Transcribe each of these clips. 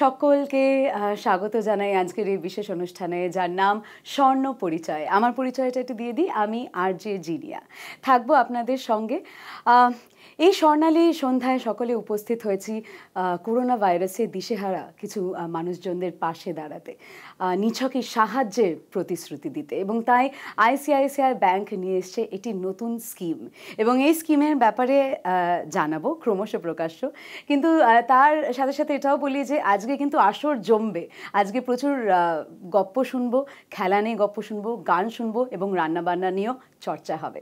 সকলকে স্বাগত জানাই আজকের এই বিশেষ অনুষ্ঠানে যার নাম স্বর্ণ পরিচয়। আমার পরিচয়টা একটু দিয়ে দিই, আমি আরজে জিনিয়া থাকবো আপনাদের সঙ্গে। এই স্বর্ণালী সন্ধ্যায় সকলে উপস্থিত হয়েছি করোনা ভাইরাসে দিশেহারা কিছু মানুষজনদের পাশে দাঁড়াতে, নিছকই সাহায্যের প্রতিশ্রুতি দিতে, এবং তাই আইসিআইসিআই ব্যাংক নিয়ে এসছে এটি নতুন স্কিম, এবং এই স্কিমের ব্যাপারে জানাবো ক্রমশ প্রকাশ্য। কিন্তু তার সাথে সাথে এটাও বলি যে আজকে কিন্তু আসর জমবে, আজকে প্রচুর গপ্প শুনবো, খেলা নিয়ে গপ্প শুনবো, গান শুনবো এবং রান্নাবান্না নিয়েও চর্চা হবে।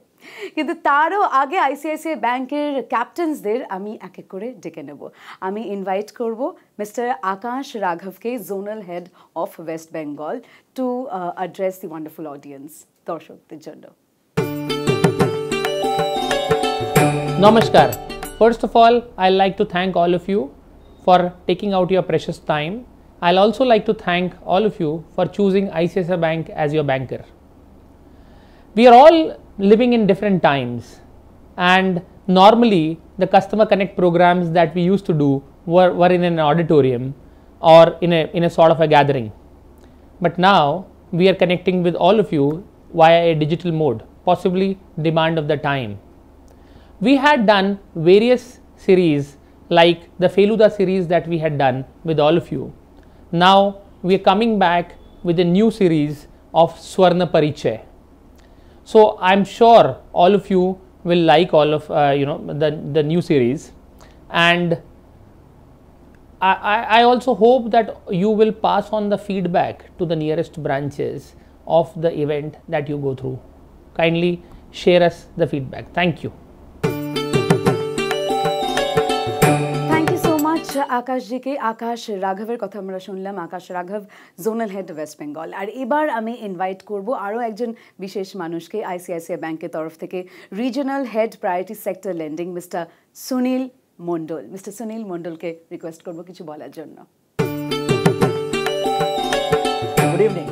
কিন্তু তারও আগে আইসিআইসিআই ব্যাংকের ক্যাপ্টেন্সদের আমি এক এক করে ডেকে নেব। আমি ইনভাইট করব মিস্টার আকাশ রাঘবকে, zonal head of West Bengal, to address the wonderful audience, দর্শকদের জন্য। Namaskar. First of all, I'd like to thank all of you for taking out your precious time. I'll also like to thank all of you for choosing ICICI Bank as your banker. We are all living in different times, and normally the customer connect programs that we used to do were in an auditorium or in a sort of a gathering. But now we are connecting with all of you via a digital mode, possibly demand of the time. We had done various series like the Feluda series that we had done with all of you. Now we are coming back with a new series of Swarna Parichay. So I'm sure all of you will like all of the new series, and I also hope that you will pass on the feedback to the nearest branches of the event that you go through. Kindly share us the feedback. Thank you. আকাশজিকে, আকাশ রাঘবের কথা আমরা শুনলাম। আকাশ রাঘব, zonal head West Bengal. আর এবার আমি invite করব আরও একজন বিশেষ মানুষকে, আইসিআইসিআই ব্যাংকের তরফ থেকে regional head priority sector lending, mister Sunil Mondal. Mister Sunil মণ্ডলকে রিকোয়েস্ট করব কিছু বলার জন্য। Good evening.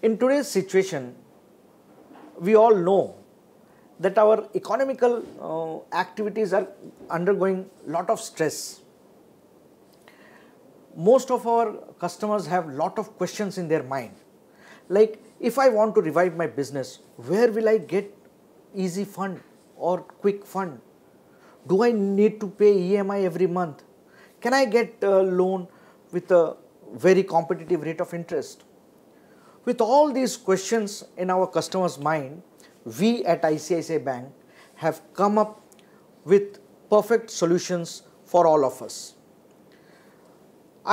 In today's situation, we all know that our economical activities are undergoing lot of stress. Most of our customers have lot of questions in their mind, like if I want to revive my business, where will I get easy fund or quick fund? Do I need to pay EMI every month? Can I get a loan with a very competitive rate of interest? With all these questions in our customers' mind, we at ICICI Bank have come up with perfect solutions for all of us.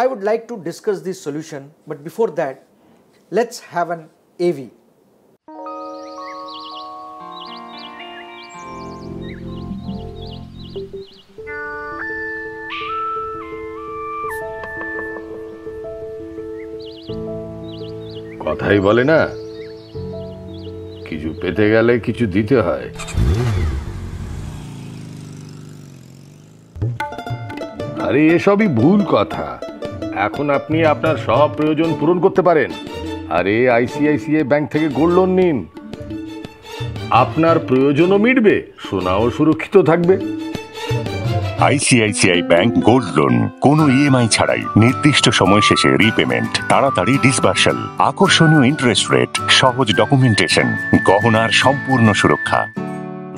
I would like to discuss this solution, but before that, let's have an AV. কথাই বলে না, কিছু পেতে গেলে কিছু দিতে হয়। আরে এসবই ভুল কথা। এখন আপনি আপনার সব প্রয়োজন পূরণ করতে পারেন। আরে আইসিআইসিআই ব্যাংক থেকে গোল্ড লোন নিন, আপনার প্রয়োজনও মিটবে, সোনাও সুরক্ষিত থাকবে। আইসিআইসিআই ব্যাংক গোল্ড লোন, কোনো ইএমআই ছাড়াই, নির্দিষ্ট সময় শেষে রিপেমেন্ট, তাড়াতাড়ি ডিসবার্সাল, আকর্ষণীয় ইন্টারেস্ট রেট, সহজ ডকুমেন্টেশন, গহনার সম্পূর্ণ সুরক্ষা।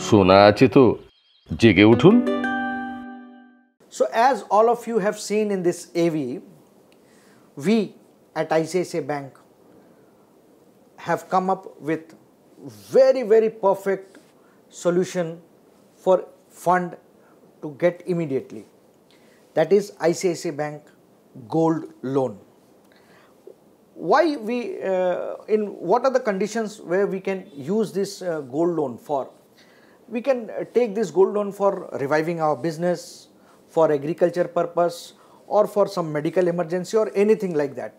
সোনা আছে তো, জেগে উঠুন। So as all of you have seen in this AV, we at ICICI Bank have come up with very perfect solution for fund to get immediately. That is ICICI Bank Gold Loan. Why we, what are the conditions where we can use this gold loan for? We can take this gold loan for reviving our business, for agriculture purpose, or for some medical emergency or anything like that.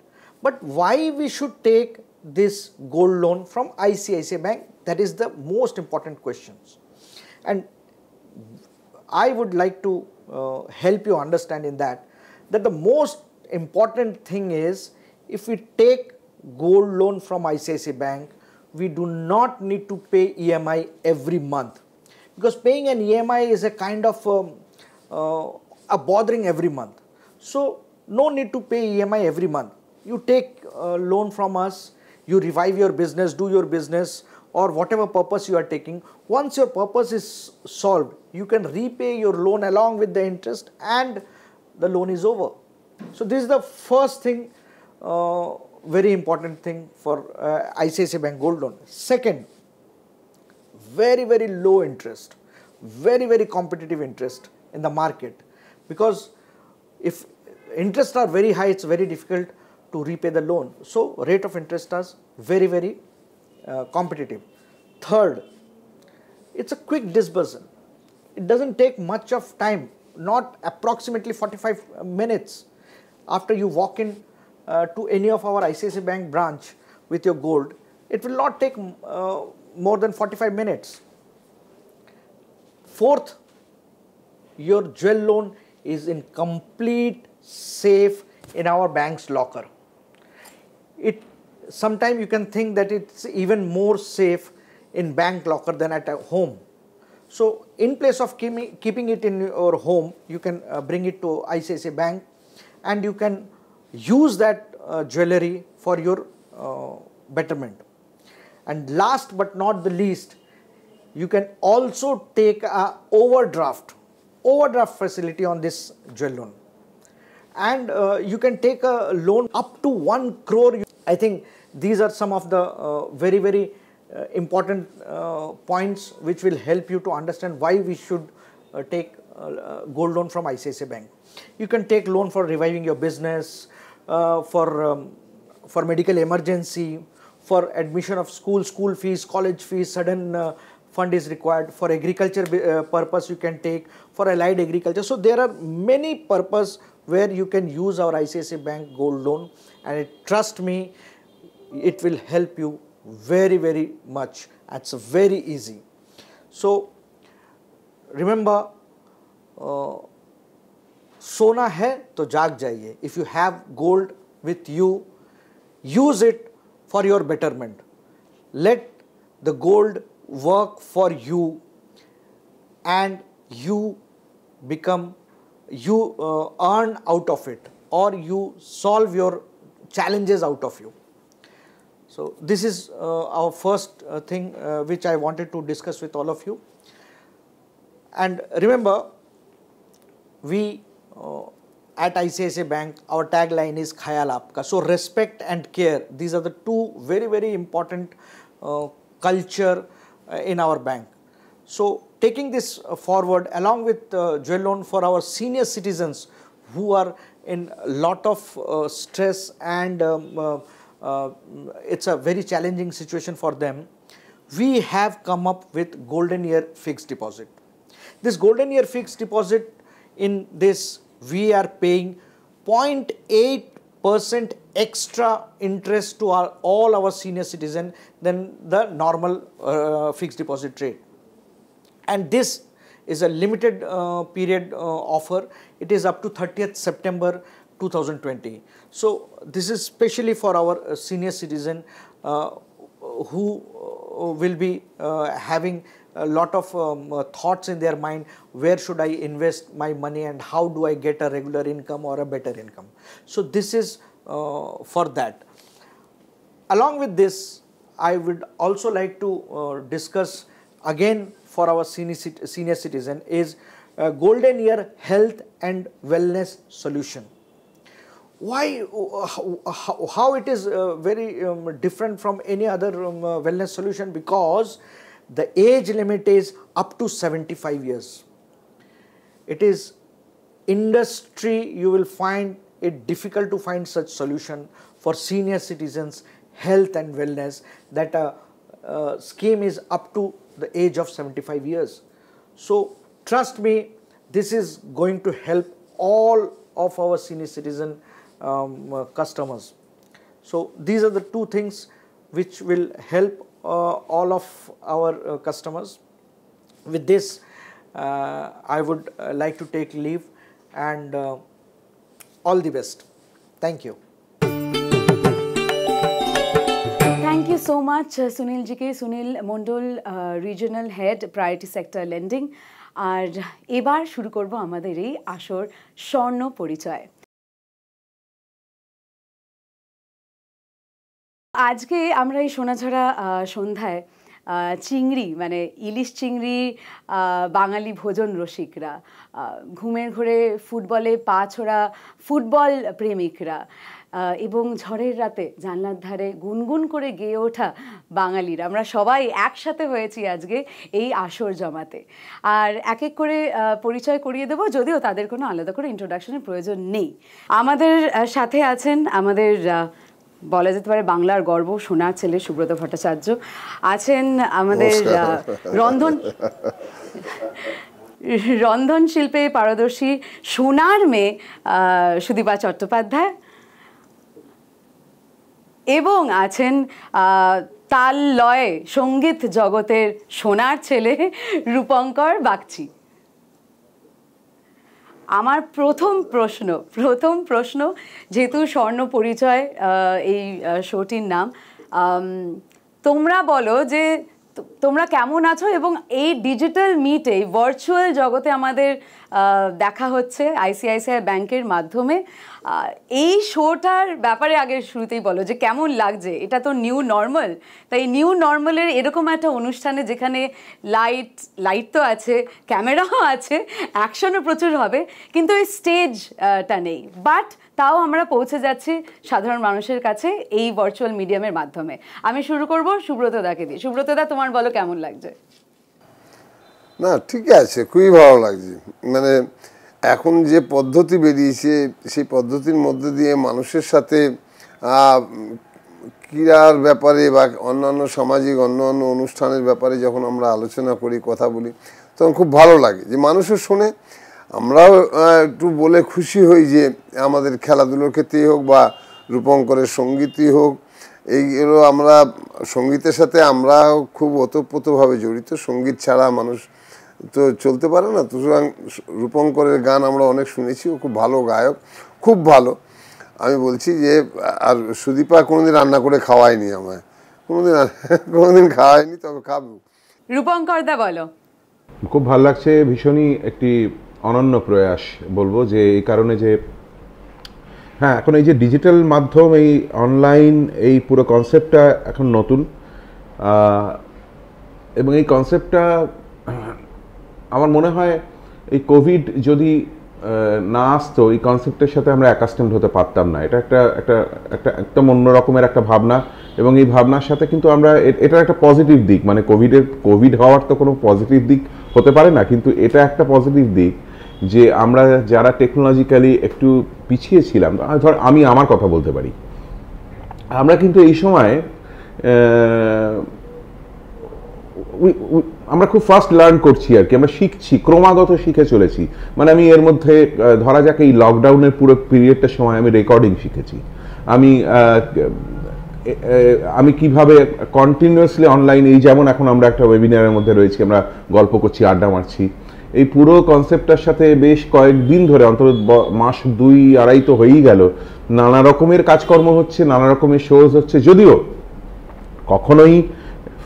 But why we should take this gold loan from ICICI Bank? That is the most important questions. And I would like to help you understand in that the most important thing is, if we take gold loan from ICICI Bank, we do not need to pay EMI every month, because paying an EMI is a kind of a bothering every month. So no need to pay EMI every month. You take a loan from us, you revive your business, do your business, or whatever purpose you are taking. Once your purpose is solved, you can repay your loan along with the interest and the loan is over. So this is the first thing, very important thing for ICICI Bank Gold Loan. Second, very, very low interest, very, very competitive interest in the market, because if interests are very high, it's very difficult to repay the loan. So rate of interest is very, very competitive. Third, it's a quick disbursal. It doesn't take much of time, not approximately 45 minutes. After you walk in to any of our ICICI Bank branch with your gold, it will not take more than 45 minutes. Fourth, your jewel loan is in complete safe in our bank's locker. Sometimes you can think that it's even more safe in bank locker than at a home. So in place of keeping it in your home, you can bring it to ICICI Bank and you can use that jewelry for your betterment. And last but not the least, you can also take a overdraft facility on this jewel loan. And you can take a loan up to 1 crore. I think these are some of the very, very important points which will help you to understand why we should take gold loan from ICICI Bank. You can take loan for reviving your business, for medical emergency, for admission of school fees, college fees, sudden fund is required. For agriculture purpose you can take, for allied agriculture. So there are many purposes where you can use our ICICI Bank gold loan, and trust me, it will help you very, very much. It's very easy. So remember, सोना है तो जाग जाइए. If you have gold with you, use it for your betterment. Let the gold work for you and you earn out of it, or you solve your challenges out of you. So this is our first thing which I wanted to discuss with all of you. And remember, we at ICICI Bank, our tagline is Khayal Aapka. So respect and care, these are the two very, very important culture in our bank. So taking this forward along with jewel loan for our senior citizens who are in a lot of stress and it's a very challenging situation for them, we have come up with golden year fixed deposit. This golden year fixed deposit, in this we are paying 0.8% extra interest to all our senior citizen than the normal fixed deposit rate. And this is a limited period offer. It is up to 30th September 2020. So this is specially for our senior citizen who will be having a lot of thoughts in their mind, where should I invest my money and how do I get a regular income or a better income. So this is for that. Along with this, I would also like to discuss again for our senior citizen is golden year health and wellness solution. Why, how it is very different from any other wellness solution? Because the age limit is up to 75 years. It is industry, you will find it difficult to find such solution for senior citizens health and wellness, that a scheme is up to the age of 75 years. So trust me, this is going to help all of our senior citizen customers. So these are the two things which will help all of our customers. With this, I would like to take leave, and all the best. Thank you. Thank you so much Sunil ji ke, Sunil Mondol, Regional Head Priority Sector Lending. আর এবার শুরু করব আমাদের এই আসর স্বর্ণ পরিচয়। আজকে আমরা এই সোনাঝরা সন্ধ্যায় চিংড়ি মানে ইলিশ চিংড়ি বাঙালি ভোজন রসিকরা, ঘুমের ঘোরে ফুটবলে পা ছোড়া ফুটবল প্রেমিকরা এবং ঝড়ের রাতে জানলার ধারে গুনগুন করে গেয়ে ওঠা বাঙালিরা, আমরা সবাই একসাথে হয়েছি আজকে এই আসর জমাতে। আর এক এক করে পরিচয় করিয়ে দেবো, যদিও তাদের কোনো আলাদা করে ইন্ট্রোডাকশনের প্রয়োজন নেই। আমাদের সাথে আছেন আমাদের বলা যেতে পারে বাংলার গর্ব, সোনার ছেলে সুব্রত ভট্টাচার্য আছেন, আমাদের রন্ধন শিল্পে পারদর্শী সোনার মেয়ে সুদীপা চট্টোপাধ্যায়, এবং আছেন তাল লয়ে সঙ্গীত জগতের সোনার ছেলে রূপঙ্কর বাগচি। আমার প্রথম প্রশ্ন যেহেতু স্বর্ণ পরিচয় এই শোটির নাম, তোমরা বলো যে তোমরা কেমন আছো এবং এই ডিজিটাল মিটে, এই ভার্চুয়াল জগতে আমাদের দেখা হচ্ছে আইসিআইসিআই ব্যাংকের মাধ্যমে, এই শোটার ব্যাপারে আগে শুরুতেই বলো যে কেমন লাগছে। এটা তো নিউ নর্মাল, তাই নিউ নর্মালের এরকম একটা অনুষ্ঠানে যেখানে লাইট তো আছে, ক্যামেরাও আছে, অ্যাকশনও প্রচুর হবে, কিন্তু এই স্টেজটা নেই, বাট তাও আমরা পৌঁছে যাচ্ছি সাধারণ মানুষের কাছে এই ভার্চুয়াল মিডিয়ামের মাধ্যমে। আমি শুরু করব সুব্রত দাকে দিয়ে। সুব্রত দা, তোমার বলো কেমন লাগছে? না, ঠিক আছে, খুবই ভালো লাগছে। মানে এখন যে পদ্ধতি বেরিয়েছে সেই পদ্ধতির মধ্যে দিয়ে মানুষের সাথে ক্রীড়ার ব্যাপারে বা অন্যান্য সামাজিক অন্যান্য অনুষ্ঠানের ব্যাপারে যখন আমরা আলোচনা করি, কথা বলি, তখন খুব ভালো লাগে যে মানুষও শোনে। আমরাও একটু বলে খুশি হই যে আমাদের খেলাধুলোর ক্ষেত্রেই হোক বা রূপঙ্করের সঙ্গীতই হোক, এইগুলো আমরা সঙ্গীতের সাথে আমরাও খুব ওতপ্রোতভাবে জড়িত। সঙ্গীত ছাড়া মানুষ তো চলতে পারে না। সুতরাং রূপঙ্করের গান আমরা অনেক শুনেছি, ও খুব ভালো গায়ক, খুব ভালো। আমি বলছি যে আর সুদীপা কোনোদিন রান্না করে খাওয়ায়নি আমায়, কোনোদিন খাওয়ায়নি, তবে খাবো। রূপঙ্কর দা বলো। খুব ভালো লাগছে, ভীষণই একটি অনন্য প্রয়াস বলবো, যে এই কারণে যে হ্যাঁ, এখন এই যে ডিজিটাল মাধ্যম, এই অনলাইন, এই পুরো কনসেপ্টটা এখন নতুন, এবং এই কনসেপ্টটা আমার মনে হয় এই কোভিড যদি না আসতো, এই কনসেপ্টের সাথে আমরা অ্যাকাস্টেমড হতে পারতাম না। এটা একটা একটা একটা একদম অন্য রকমের একটা ভাবনা, এবং এই ভাবনার সাথে কিন্তু আমরা এটার একটা পজিটিভ দিক, মানে কোভিড হওয়ার তো কোনো পজিটিভ দিক হতে পারে না, কিন্তু এটা একটা পজিটিভ দিক যে আমরা যারা টেকনোলজিক্যালি একটু পিছিয়ে ছিলাম, ধর আমি আমার কথা বলতে পারি, আমরা কিন্তু এই সময় আমরা খুব ফাস্ট লার্ন করছি আর কি, আমরা শিখছি, ক্রমাগত শিখে চলেছি। মানে আমি এর মধ্যে ধরা যাক এই লকডাউনের পুরো পিরিয়ডটার সময় আমি রেকর্ডিং শিখেছি, আমি কিভাবে কন্টিনিউয়াসলি অনলাইন, এই যেমন এখন আমরা একটা ওয়েবিনারের মধ্যে রয়েছি, আমরা গল্প করছি, আড্ডা মারছি, এই পুরো কনসেপ্টটার সাথে বেশ কয়েকদিন ধরে, অন্তত মাস 2-2.5 তো হয়েই গেল, নানা রকমের কাজকর্ম হচ্ছে, নানা রকমের শোজ হচ্ছে, যদিও কখনোই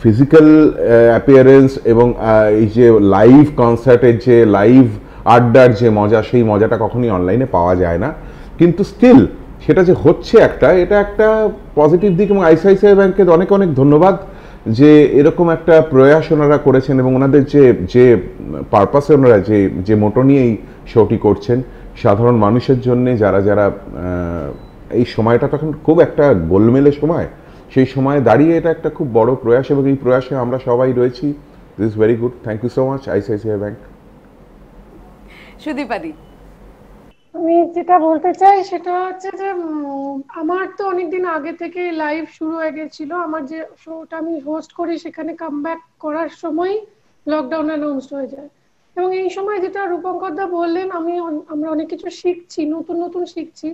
ফিজিক্যাল অ্যাপিয়ারেন্স এবং এই যে লাইভ কনসার্টের যে লাইভ আড্ডার যে মজা, সেই মজাটা কখনোই অনলাইনে পাওয়া যায় না, কিন্তু স্টিল সেটা যে হচ্ছে এটা একটা পজিটিভ দিক। এবং আইসিআইসিআই ব্যাংকের অনেক অনেক ধন্যবাদ যে এরকম একটা প্রয়াস ওনারা করেছেন, এবং ওনাদের যে পারপাসে ওনারা যে মোটো নিয়ে এই শোটি করছেন, সাধারণ মানুষের জন্য, যারা যারা এই সময়টা তখন খুব একটা গোলমেলে সময়, সেই সময়ে দাঁড়িয়ে এটা একটা খুব বড় প্রয়াস, এবং এই প্রয়াসে আমরা সবাই রয়েছি। This is very good, thank you so much ICICI bank. সুদীপাদি, আমি যেটা বলতে চাই সেটা হচ্ছে যে আমার তো অনেকদিন আগে থেকে লাইভ শুরু হয়ে গেছিল। আমার যে শোটা আমি হোস্ট করি সেখানে কামব্যাক করার সময় লকডাউন অ্যানাউন্স হয়ে যায়, এবং এই সময় যেটা রূপঙ্কর দা বললেন, আমরা অনেক কিছু শিখছি, নতুন শিখছি,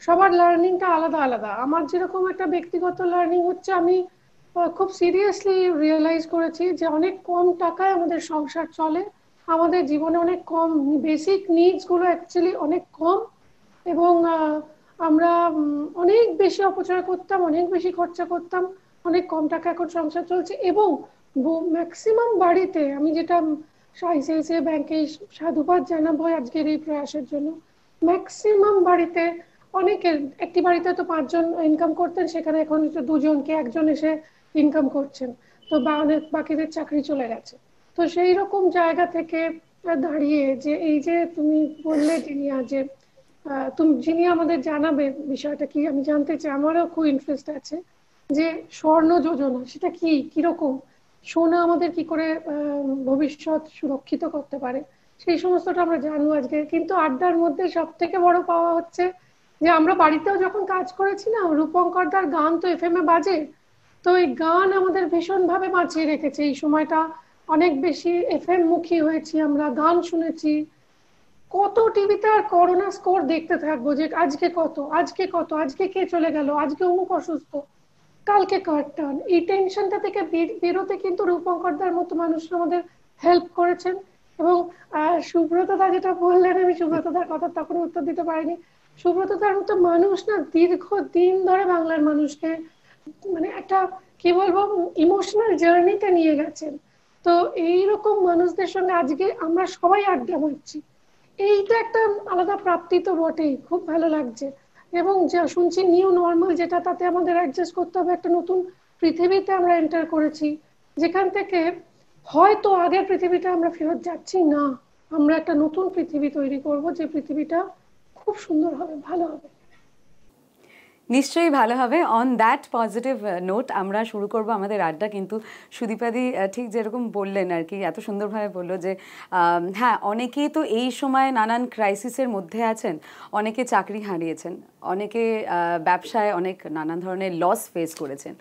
সবার লার্নিংটা আলাদা আলাদা। আমার যেরকম একটা ব্যক্তিগত লার্নিং হচ্ছে, আমি খুব সিরিয়াসলি রিয়েলাইজ করেছি যে অনেক কম টাকায় আমাদের সংসার চলে, আমাদের জীবনে অনেক কম বেসিক নিডস গুলো অ্যাকচুয়ালি অনেক কম, এবং আমরা অনেক বেশি অপচয় করতাম, অনেক বেশি খরচা করতাম, অনেক কম টাকা এখন সংসার চলছে। এবং ম্যাক্সিমাম বাড়িতে, আমি যেটা আইসিআইসিআই ব্যাংকে সাধুবাদ জানাবো আজকের এই প্রয়াসের জন্য, ম্যাক্সিমাম বাড়িতে অনেকের একটি বাড়িতে তো 5 জন ইনকাম করতেন, সেখানে এখন হচ্ছে 2 জন কি 1 জন এসে ইনকাম করছেন, তো বা অনেক বাকিদের চাকরি চলে গেছে। তো সেই রকম জায়গা থেকে দাঁড়িয়ে যে এই যে তুমি বললে জিনিয়া, যে তুমি জিনিয়া আমাদের জানাবে বিষয়টা কি, আমি জানতে চাই, আমারও খুব ইন্টারেস্ট আছে যে স্বর্ণ যোজনা সেটা কি, কিরকম সোনা আমাদের কি করে ভবিষ্যৎ সুরক্ষিত করতে পারে, সেই সমস্তটা আমরা জানবো আজকে। কিন্তু আড্ডার মধ্যে সব থেকে বড় পাওয়া হচ্ছে যে আমরা বাড়িতেও যখন কাজ করেছি না, রূপঙ্করদার গান তো এফএম এ বাজে, তো এই গান আমাদের ভীষণ ভাবে বাঁচিয়ে রেখেছে। এই সময়টা অনেক বেশি এফএম মুখী হয়েছি, আমরা গান শুনেছি, কত টিভিতে আর করোনা স্কোর দেখতে থাকবো যে আজকে কত, আজকে কত, আজকে কে চলে গেল, আজকে অমুক অসুস্থ, কালকে কার টান। এই টেনশনটা থেকে বেরোতে কিন্তু রূপঙ্করদার মতো মানুষ আমাদের হেল্প করেছেন। এবং সুব্রতদা যেটা বললেন, আমি সুব্রতদার কথা তখন উত্তর দিতে পারিনি। সুব্রতদার মতো মানুষ না দীর্ঘদিন ধরে বাংলার মানুষকে মানে একটা কি বলবো ইমোশনাল জার্নিতে নিয়ে গেছেন। তো এইরকম মানুষদের সঙ্গে আজকে আমরা সবাই আড্ডা মারছি, এইটা একটা আলাদা প্রাপ্তি তো বটেই, খুব ভালো লাগছে। এবং যা শুনছি নিউ নর্মাল যেটা, তাতে আমাদের অ্যাডজাস্ট করতে হবে, একটা নতুন পৃথিবীতে আমরা এন্টার করেছি, যেখান থেকে হয়তো আগের পৃথিবীটা আমরা ফেরত যাচ্ছি না, আমরা একটা নতুন পৃথিবী তৈরি করব, যে পৃথিবীটা খুব সুন্দর হবে, ভালো হবে। নিশ্চয়ই ভালো হবে। অন দ্যাট পজিটিভ নোট আমরা শুরু করব আমাদের আড্ডা। কিন্তু সুদীপাদি ঠিক যেরকম বললেন আর কি, এত সুন্দরভাবে বললো যে হ্যাঁ, অনেকেই তো এই সময় নানান ক্রাইসিসের মধ্যে আছেন, অনেকে চাকরি হারিয়েছেন, অনেকে ব্যবসায় অনেক নানান ধরনের লস ফেস করেছেন।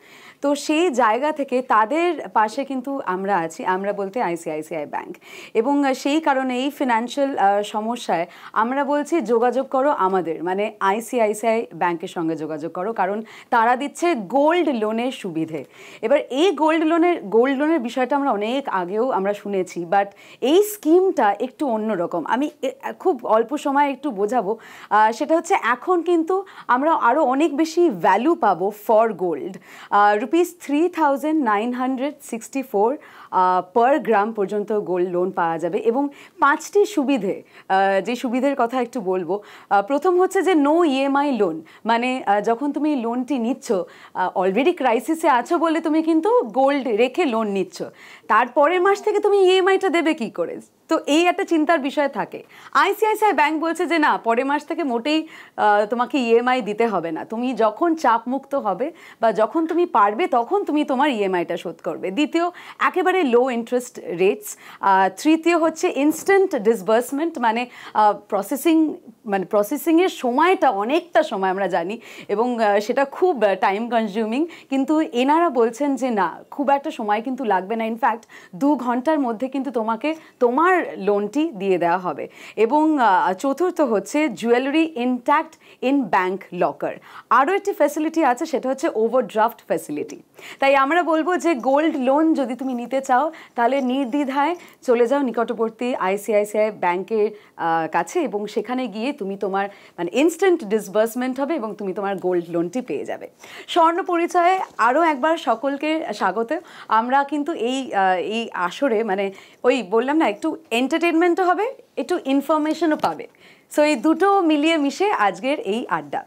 তো সেই জায়গা থেকে তাদের পাশে কিন্তু আমরা আছি, আমরা বলতে আইসিআইসিআই ব্যাংক। এবং সেই কারণে এই ফিনান্সিয়াল সমস্যায় আমরা বলছি যোগাযোগ করো আমাদের, মানে আইসিআইসিআই ব্যাংকের সঙ্গে যোগাযোগ করো, কারণ তারা দিচ্ছে গোল্ড লোনের সুবিধে। এবার এই গোল্ড লোনের বিষয়টা আমরা অনেক আগেও আমরা শুনেছি, বাট এই স্কিমটা একটু অন্যরকম। আমি খুব অল্প সময় একটু বোঝাবো। সেটা হচ্ছে এখন কিন্তু আমরা আরও অনেক বেশি ভ্যালু পাবো ফর গোল্ড। ₹3,964 পার গ্রাম পর্যন্ত গোল্ড লোন পাওয়া যাবে। এবং 5টি সুবিধে, যে সুবিধের কথা একটু বলবো। প্রথম হচ্ছে যে নো ইএমআই লোন, মানে যখন তুমি লোনটি নিচ্ছ, অলরেডি ক্রাইসিসে আছো বলে তুমি কিন্তু গোল্ড রেখে লোন নিচ্ছ, তারপরের মাস থেকে তুমি ইএমআইটা দেবে কি করে, তো এই একটা চিন্তার বিষয় থাকে। আইসিআইসিআই ব্যাংক বলছে যে না, পরের মাস থেকে মোটেই তোমাকে ইএমআই দিতে হবে না, তুমি যখন চাপমুক্ত হবে বা যখন তুমি পারবে তখন তুমি তোমার ইএমআইটা শোধ করবে। দ্বিতীয়, একেবারে লো ইন্টারেস্ট রেটস। তৃতীয় হচ্ছে ইনস্ট্যান্ট ডিসবার্সমেন্ট, মানে প্রসেসিংয়ের সময়টা অনেকটা সময় আমরা জানি, এবং সেটা খুব টাইম কনজিউমিং, কিন্তু এনারা বলছেন যে না, খুব একটা সময় কিন্তু লাগবে না, ইনফ্যাক্ট 2 ঘন্টার মধ্যে কিন্তু তোমাকে তোমার লোনটি দিয়ে দেওয়া হবে। এবং চতুর্থ হচ্ছে jewellery intact in bank locker. আরও একটি ফ্যাসিলিটি আছে, সেটা হচ্ছে ওভারড্রাফট ফ্যাসিলিটি। তাই আমরা বলবো যে গোল্ড লোন যদি তুমি নিতে চাও, তাহলে নির্দ্বিধায় চলে যাও নিকটবর্তী আইসিআইসিআই ব্যাংকের কাছে, এবং সেখানে গিয়ে তুমি তোমার মানে ইনস্ট্যান্ট ডিসবার্সমেন্ট হবে এবং তুমি তোমার গোল্ড লোনটি পেয়ে যাবে। স্বর্ণ পরিচয়ে আরও একবার সকলকে স্বাগত। আমরা কিন্তু এই আসরে মানে ওই বললাম না, একটু এন্টারটেনমেন্টও হবে, একটু ইনফরমেশনও পাবে। সো এই দুটো মিলিয়ে মিশে আজকের এই আড্ডা।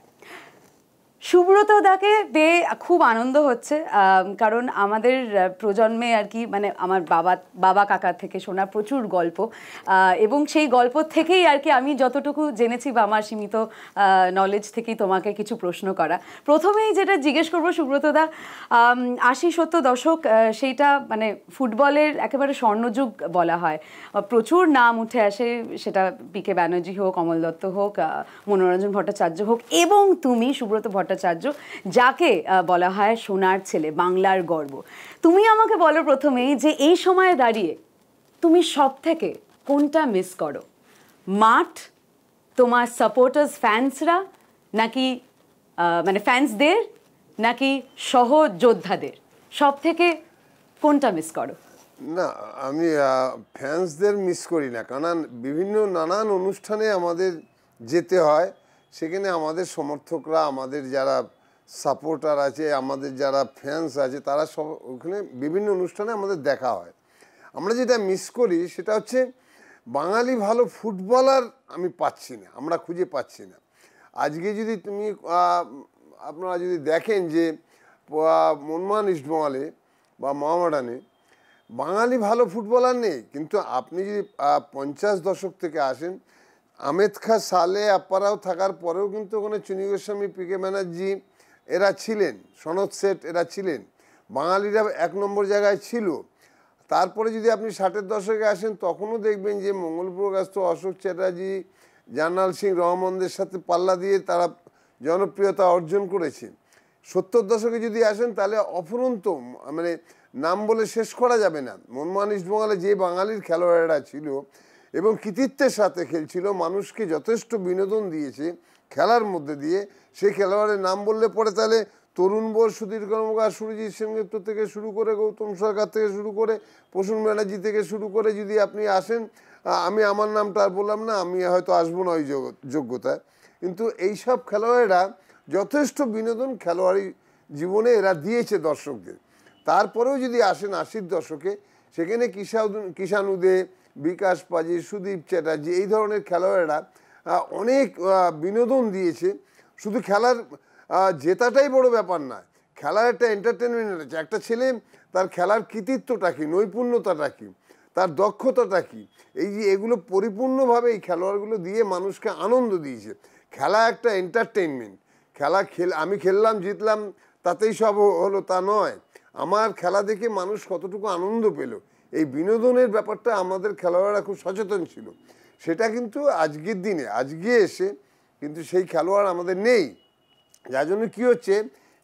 সুব্রতদাকে পেয়ে খুব আনন্দ হচ্ছে, কারণ আমাদের প্রজন্মে আর কি, মানে আমার বাবা কাকার থেকে শোনা প্রচুর গল্প, এবং সেই গল্প থেকেই আর কি আমি যতটুকু জেনেছি বা আমার সীমিত নলেজ থেকেই তোমাকে কিছু প্রশ্ন করা। প্রথমেই যেটা জিজ্ঞেস করবো সুব্রতদা, 80-70 দশক, সেইটা মানে ফুটবলের একেবারে স্বর্ণযুগ বলা হয়, প্রচুর নাম উঠে আসে, সেটা পিকে ব্যানার্জি হোক, অমল দত্ত হোক, মনোরঞ্জন ভট্টাচার্য হোক, এবং তুমি সুব্রত ভট্টাচার্য, যাকে বলা হয় সোনার ছেলে, বাংলার গর্ব। তুমি আমাকে বলো প্রথমেই যে এই সময়ে দাঁড়িয়ে তুমি সব থেকে কোনটা মিস করো, মাঠ, তোমার সাপোর্টার্স ফ্যান্সরা, নাকি মানে ফ্যান্সদের, নাকি সহযোদ্ধাদের, সব থেকে কোনটা মিস করো? না, আমি ফ্যান্সদের মিস করি না, কারণ বিভিন্ন নানান অনুষ্ঠানে আমাদের যেতে হয়, সেখানে আমাদের সমর্থকরা, আমাদের যারা সাপোর্টার আছে, আমাদের যারা ফ্যান্স আছে, তারা সব ওখানে বিভিন্ন অনুষ্ঠানে আমাদের দেখা হয়। আমরা যেটা মিস করি সেটা হচ্ছে বাঙালি ভালো ফুটবলার আমি পাচ্ছি না, আমরা খুঁজে পাচ্ছি না। আজকে যদি তুমি আপনারা যদি দেখেন যে মোহনবাগান ইস্টবেঙ্গলে বা মোহামেডানে বাঙালি ভালো ফুটবলার নেই, কিন্তু আপনি যদি 50 দশক থেকে আসেন, আহমেদ খাঁ, সালে, আপ্পারাও থাকার পরেও কিন্তু ওখানে চুনী গোস্বামী, পিকে ব্যানার্জি এরা ছিলেন, সনদ শেঠ এরা ছিলেন, বাঙালিরা 1 নম্বর জায়গায় ছিল। তারপরে যদি আপনি 60-এর দশকে আসেন, তখনও দেখবেন যে মঙ্গলপ্রকাশ, অশোক চ্যাটার্জি, জার্নাল সিং রহমানদের সাথে পাল্লা দিয়ে তারা জনপ্রিয়তা অর্জন করেছে। 70 দশকে যদি আসেন তাহলে অফুরন্ত, মানে নাম বলে শেষ করা যাবে না। মোহনবাগান ইস্টবেঙ্গলে যে বাঙালির খেলোয়াড়েরা ছিল এবং কৃতিত্বের সাথে খেলছিল, মানুষকে যথেষ্ট বিনোদন দিয়েছে খেলার মধ্যে দিয়ে, সেই খেলোয়াড়ের নাম বললে পরে তাহলে তরুণ বোস, সুধীর কর্মকার, সুরজিৎ সেনগুপ্ত থেকে শুরু করে, গৌতম সরকার থেকে শুরু করে, প্রসূন ব্যানার্জি থেকে শুরু করে যদি আপনি আসেন, আমি আমার নামটা আর বললাম না, আমি হয়তো আসবো না ওই যোগ্যতায়, কিন্তু এইসব খেলোয়াড়েরা যথেষ্ট বিনোদন খেলোয়াড়ি জীবনে এরা দিয়েছে দর্শকদের। তারপরেও যদি আসেন 80-র দশকে, সেখানে কিষান উদে, বিকাশ পাজি, সুদীপ চ্যাটার্জি, এই ধরনের খেলোয়াড়েরা অনেক বিনোদন দিয়েছে। শুধু খেলার জেতাটাই বড় ব্যাপার নয়, খেলার একটা এন্টারটেনমেন্ট আছে। একটা ছেলে তার খেলার কৃতিত্বটা কী, নৈপুণ্যতাটা কী, তার দক্ষতাটা কী, এই যে এগুলো পরিপূর্ণভাবে এই খেলোয়াড়গুলো দিয়ে মানুষকে আনন্দ দিয়েছে। খেলা একটা এন্টারটেনমেন্ট। খেলা আমি খেললাম, জিতলাম, তাতেই সব হলো তা নয়। আমার খেলা দেখে মানুষ কতটুকু আনন্দ পেল, এই বিনোদনের ব্যাপারটা আমাদের খেলোয়াড়রা খুব সচেতন ছিল। সেটা কিন্তু আজকের দিনে, আজকে এসে কিন্তু সেই খেলোয়াড় আমাদের নেই। যার জন্য কী হচ্ছে,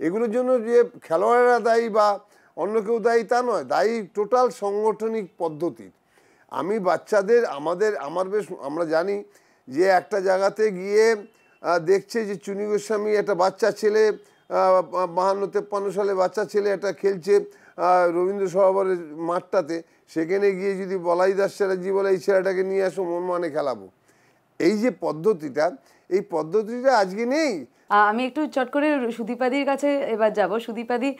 এগুলোর জন্য যে খেলোয়াড়রা দায়ী বা অন্য কেউ দায়ী তা নয়, দায়ী টোটাল সাংগঠনিক পদ্ধতির। আমি বাচ্চাদের আমরা জানি যে একটা জায়গাতে গিয়ে দেখছে যে চুনী গোস্বামী, একটা বাচ্চা ছেলে, 52-53 সালে বাচ্চা ছেলে একটা খেলছে রবীন্দ্র সরোবরের মাঠটাতে, সেখানে গিয়ে যদি বলাই দাস চ্যাটার্জি বলে এই ছেলেটাকে নিয়ে আসো, মোহনবাগানে খেলাবো, এই যে পদ্ধতিটা, এই পদ্ধতিটা আজকে নেই। আমি একটু চট করে সুদীপাদির কাছে এবার যাব। সুদীপাদি,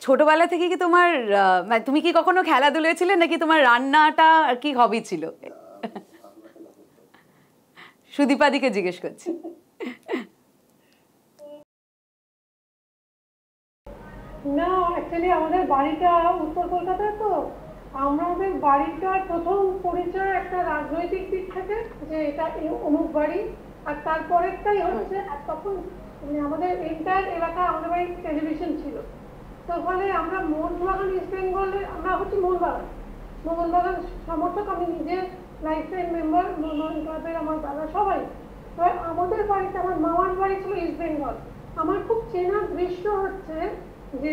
ছোটবেলা থেকে কি তোমার, তুমি কি কখনো খেলাধুলায় ছিলে নাকি তোমার রান্নাটা কি হবি ছিল? সুদীপাদিকে জিজ্ঞেস করছি। না, অ্যাকচুয়ালি আমাদের বাড়িটা উত্তর কলকাতায়, তো আমাদের বাড়িটার প্রথম পরিচয় একটা রাজনৈতিক দিক থেকে, যে এটা অমুক বাড়ি, আর তারপরেরটাই হচ্ছে তখন আমাদের এন্টায়ার এলাকা, আমাদের বাড়ি টেলিভিশন ছিল। তো ফলে আমরা মোহনবাগান ইস্টবেঙ্গলে, আমরা হচ্ছে মোহনবাগান সমর্থক। আমি নিজে লাইফ টাইম মেম্বার মোহনবাগান ক্লাবের, আমার দাদা সবাই। তো আমাদের বাড়িতে, আমার মামার বাড়ি ছিল ইস্টবেঙ্গল। আমার খুব চেনা দৃশ্য হচ্ছে যে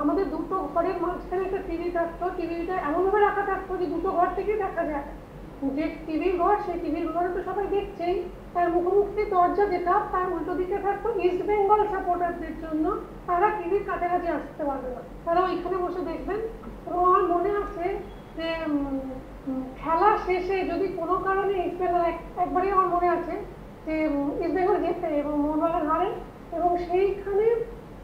আমাদের দুটো ঘরের মাঝখানে একটা টিভি থাকতো। টিভিটা এমনভাবে রাখা থাকতো যে দুটো ঘর থেকে দেখা যায়। যে টিভির ঘর, সেই টিভির ঘরে তো সবাই দেখছেই, তার মুখোমুখি দরজা যেটা, তার উল্টো দিকে থাকতো ইস্ট বেঙ্গল সাপোর্টারদের জন্য, তারা টিভির কাছাকাছি আসতে পারবে না, তারা ওইখানে বসে দেখবেন। এবং আমার মনে আছে যে খেলা শেষে যদি কোনো কারণে ইস্ট বেঙ্গল, একবারই আমার মনে আছে যে ইস্ট বেঙ্গল জেতে এবং মোহনবাগান হারে, এবং সেইখানে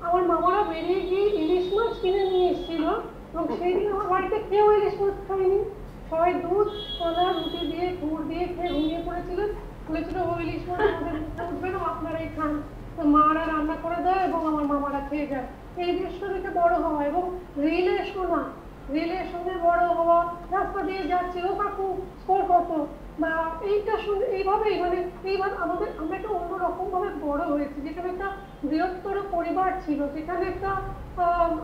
আমার মামারা বেরিয়ে গিয়ে ইলিশ মাছ কিনে নিয়ে এসেছিল। এবং সেই দিন আমার বাড়িতে কেউ ইলিশ মাছ খায়নি, সবাই দুধ, কলা, রুটি দিয়ে, গুড় দিয়ে খেয়ে ঘুমিয়ে পড়েছিলেন। বলেছিল ও ইলিশ মাছ আমাদের উঠবে না, আপনারাই খান। তো মারা রান্না করে দেয় এবং আমার মামারা খেয়ে যায়। এই দৃশ্য দেখে বড় হওয়া এবং রিলে শোনা, রিলের সঙ্গে বড় হওয়া, রাস্তা দিয়ে যাচ্ছে, ও কাকু স্কোর কত, বা এইটা শুনে এইভাবেই, মানে এইভাবে আমরা একটা অন্যরকম ভাবে বড় হয়েছি, যেখানে একটা বৃহত্তর পরিবার ছিল, যেখানে একটা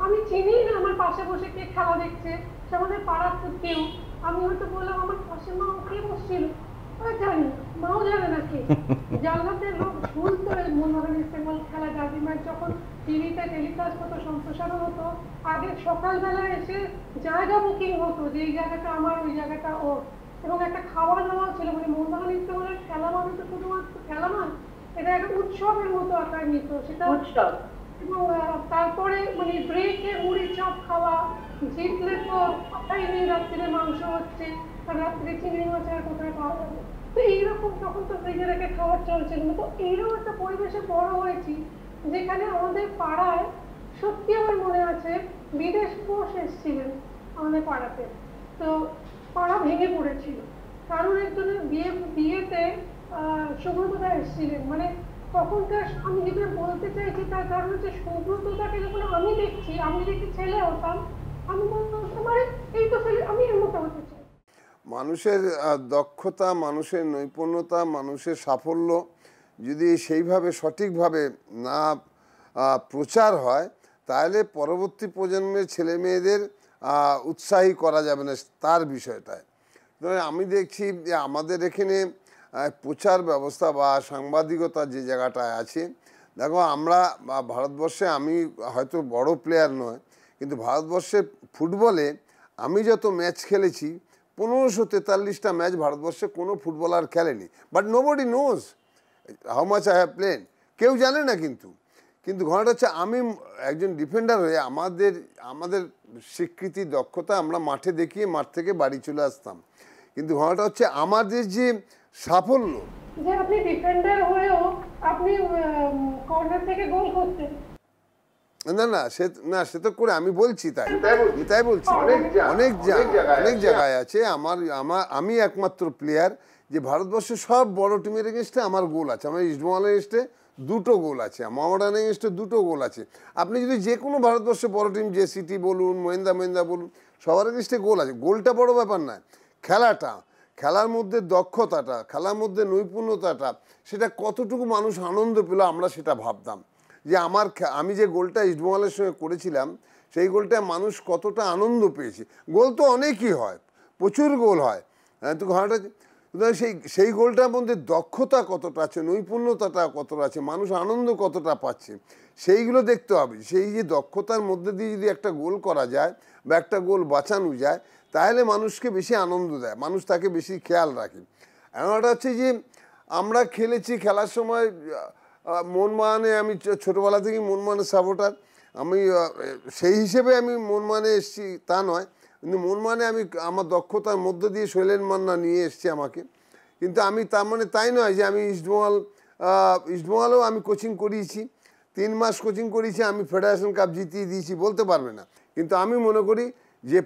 আমি চিনি না আমার পাশে বসে কে খেলা দেখছে, সে আমাদের পাড়ার কেউ। আমি হয়তো বললাম আমার পাশে মা কে বসছিল, জানি না, মাও জানে না কে। জানলাতে লোক শুনতো মোহনবাগান ইস্টবেঙ্গল খেলা, ডার্বি ম্যাচ যখন টিভিতে টেলিকাস্ট হতো, সম্প্রসারণ হতো, আগে সকালবেলা এসে জায়গা বুকিং হতো, যে এই জায়গাটা আমার, ওই জায়গাটা ওর, এবং একটা খাওয়া দাওয়া ছিল। মানে মোহনবাগান ইস্টবেঙ্গলের খেলা মানে তো শুধুমাত্র খেলা নয়, এটা একটা উৎসবের মতো আকার নিত, সেটা উৎসব। এবং তারপরে মানে ব্রেকে মুড়ি চপ খাওয়া, জিতলে তো কথাই নেই, রাত্রিরে মাংস হচ্ছে, আর রাত্রে চিংড়ি মাছ আর কোথায় পাওয়া যাবে। তো এইরকম তখন তো ফ্রিজে রেখে খাওয়ার চলছিল না। তো এইরকম একটা পরিবেশে বড় হয়েছি, যেখানে আমাদের পাড়ায় সত্যি আমার মনে আছে বিদেশ কোষ এসেছিলেন আমাদের পাড়াতে। তো পাড়া ভেঙে পড়েছিল, কারণ একজনের বিয়েতে সুব্রতদা এসেছিলেন, মানে তখনকার আমি যেটা বলতে চাইছি তার কারণ হচ্ছে সুব্রতদাকে যখন আমি দেখছি, আমি যদি ছেলে হতাম আমি বলতে পারি এই তো ছেলে, আমি এর মতো হতে চাই। মানুষের দক্ষতা, মানুষের নৈপুণ্যতা, মানুষের সাফল্য যদি সেইভাবে সঠিকভাবে না প্রচার হয় তাহলে পরবর্তী প্রজন্মের ছেলে মেয়েদের উৎসাহী করা যাবে না তার বিষয়টায়। আমি দেখছি যে আমাদের এখানে প্রচার ব্যবস্থা বা সাংবাদিকতা যে জায়গাটায় আছে, দেখো আমরা ভারতবর্ষে, আমি হয়তো বড় প্লেয়ার নয়, কিন্তু ভারতবর্ষে ফুটবলে আমি যত ম্যাচ খেলেছি 1543টা ম্যাচ ভারতবর্ষে কোনো ফুটবলার খেলেনি। But nobody knows how much I have played, কেউ জানে না। কিন্তু ঘটনাটা হচ্ছে আমি একজন ডিফেন্ডার হয়ে আমাদের স্বীকৃতি, দক্ষতা আমরা মাঠে দেখিয়ে মাঠ থেকে বাড়ি চলে আসতাম। কিন্তু ঘটনাটা হচ্ছে আমাদের যে সাফল্য, যে আপনি ডিফেন্ডার হয়েও আপনি কর্নার থেকে গোল করতেন। না সে তো করে, আমি বলছি তাই বলছি অনেক জায়গায় আছে। আমি একমাত্র প্লেয়ার যে ভারতবর্ষের সব বড় টিমের এগেনস্টে আমার গোল আছে। আমার ইস্টবেঙ্গলের এগেনস্টে 2টো গোল আছে, মোহামেডান এগেনস্টে 2টো গোল আছে। আপনি যদি যে কোনো ভারতবর্ষে বড় টিম, যে সিটি বলুন, মহিন্দা বলুন, সবার এগেনস্টে গোল আছে। গোলটা বড় ব্যাপার নয়, খেলার মধ্যে দক্ষতাটা, খেলার মধ্যে নৈপুণ্যতাটা, সেটা কতটুকু মানুষ আনন্দ পেল আমরা সেটা ভাবতাম। যে আমি যে গোলটা ইস্টবেঙ্গলের সঙ্গে করেছিলাম সেই গোলটায় মানুষ কতটা আনন্দ পেয়েছে। গোল তো অনেকই হয়, প্রচুর গোল হয়, তো ঘটনাটা সেই গোলটার মধ্যে দক্ষতা কতটা আছে, নৈপুণ্যতাটা কতটা আছে, মানুষ আনন্দ কতটা পাচ্ছে, সেইগুলো দেখতে হবে। সেই যে দক্ষতার মধ্যে দিয়ে যদি একটা গোল করা যায় বা একটা গোল বাঁচানো যায় তাহলে মানুষকে বেশি আনন্দ দেয়, মানুষ তাকে বেশি খেয়াল রাখে। এমনটা হচ্ছে যে আমরা খেলেছি, খেলার সময় মোহনবাগানে, আমি ছোটোবেলা থেকেই মোহনবাগানের সাপোর্টার। আমি সেই হিসেবে আমি মোহনবাগানে এসেছি তা নয়, কিন্তু মোহনবাগানে আমি আমার দক্ষতার মধ্যে দিয়ে শৈলেন মান্না নিয়ে এসছে আমাকে। কিন্তু আমি তার মানে তাই নয় যে আমি ইস্টবেঙ্গলেও আমি কোচিং করিয়েছি, 3 মাস কোচিং করিয়েছি, আমি ফেডারেশন কাপ জিতিয়ে দিয়েছি, বলতে পারবে না। কিন্তু আমি মনে করি যে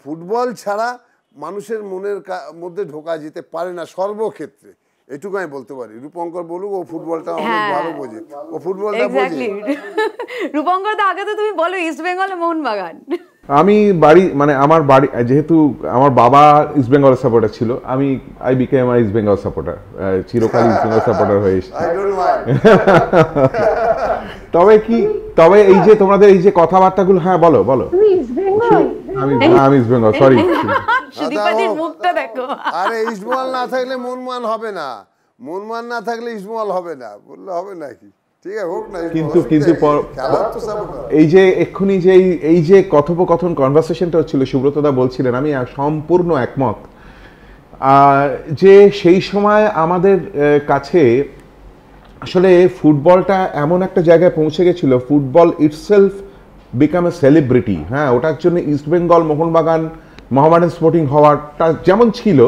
ফুটবল ছাড়া মানুষের মনের মধ্যে ঢোকা যেতে পারে না সর্বক্ষেত্রে, এটুকু আমি বলতে পারি। রূপঙ্কর বলুক, ও ফুটবলটা অনেক ভালো বোঝে, ও ফুটবলটা বোঝে। রূপঙ্কর দা, আগে তো তুমি বলো ইস্টবেঙ্গল মোহনবাগান। আমি আমার বাড়ি, যেহেতু আমার বাবা ইস্টবেঙ্গলের সাপোর্টার ছিল, I became a East Bengal supporter, চিরকাল ইস্টবেঙ্গল সাপোর্টার হয়ে এসেছি। তবে এই যে তোমাদের এই যে কথাবার্তাগুলো, হ্যাঁ বলো। আমি ইস্টবেঙ্গল, সরি। সুদীপাদির মুখটা দেখো। আরে ইস্টবেঙ্গল না থাকলে মোহনবাগান হবে না, মোহনবাগান না থাকলে ইস্টবেঙ্গল হবে না, বললে হবে নাকি? ঠিক আছে, হোক না। কিন্তু এই যে এক্ষুনি যে এই যে কথোপকথন, কনভারসেশনটা হচ্ছিল, সুব্রতদা বলছিলেন, আমি সম্পূর্ণ একমত। যে সেই সময় আমাদের কাছে আসলে ফুটবলটা এমন একটা জায়গায় পৌঁছে গেছিল, football itself become a celebrity. হ্যাঁ, ওটার জন্য ইস্টবেঙ্গল, মোহামেডান স্পোর্টিং হওয়াটা যেমন ছিল,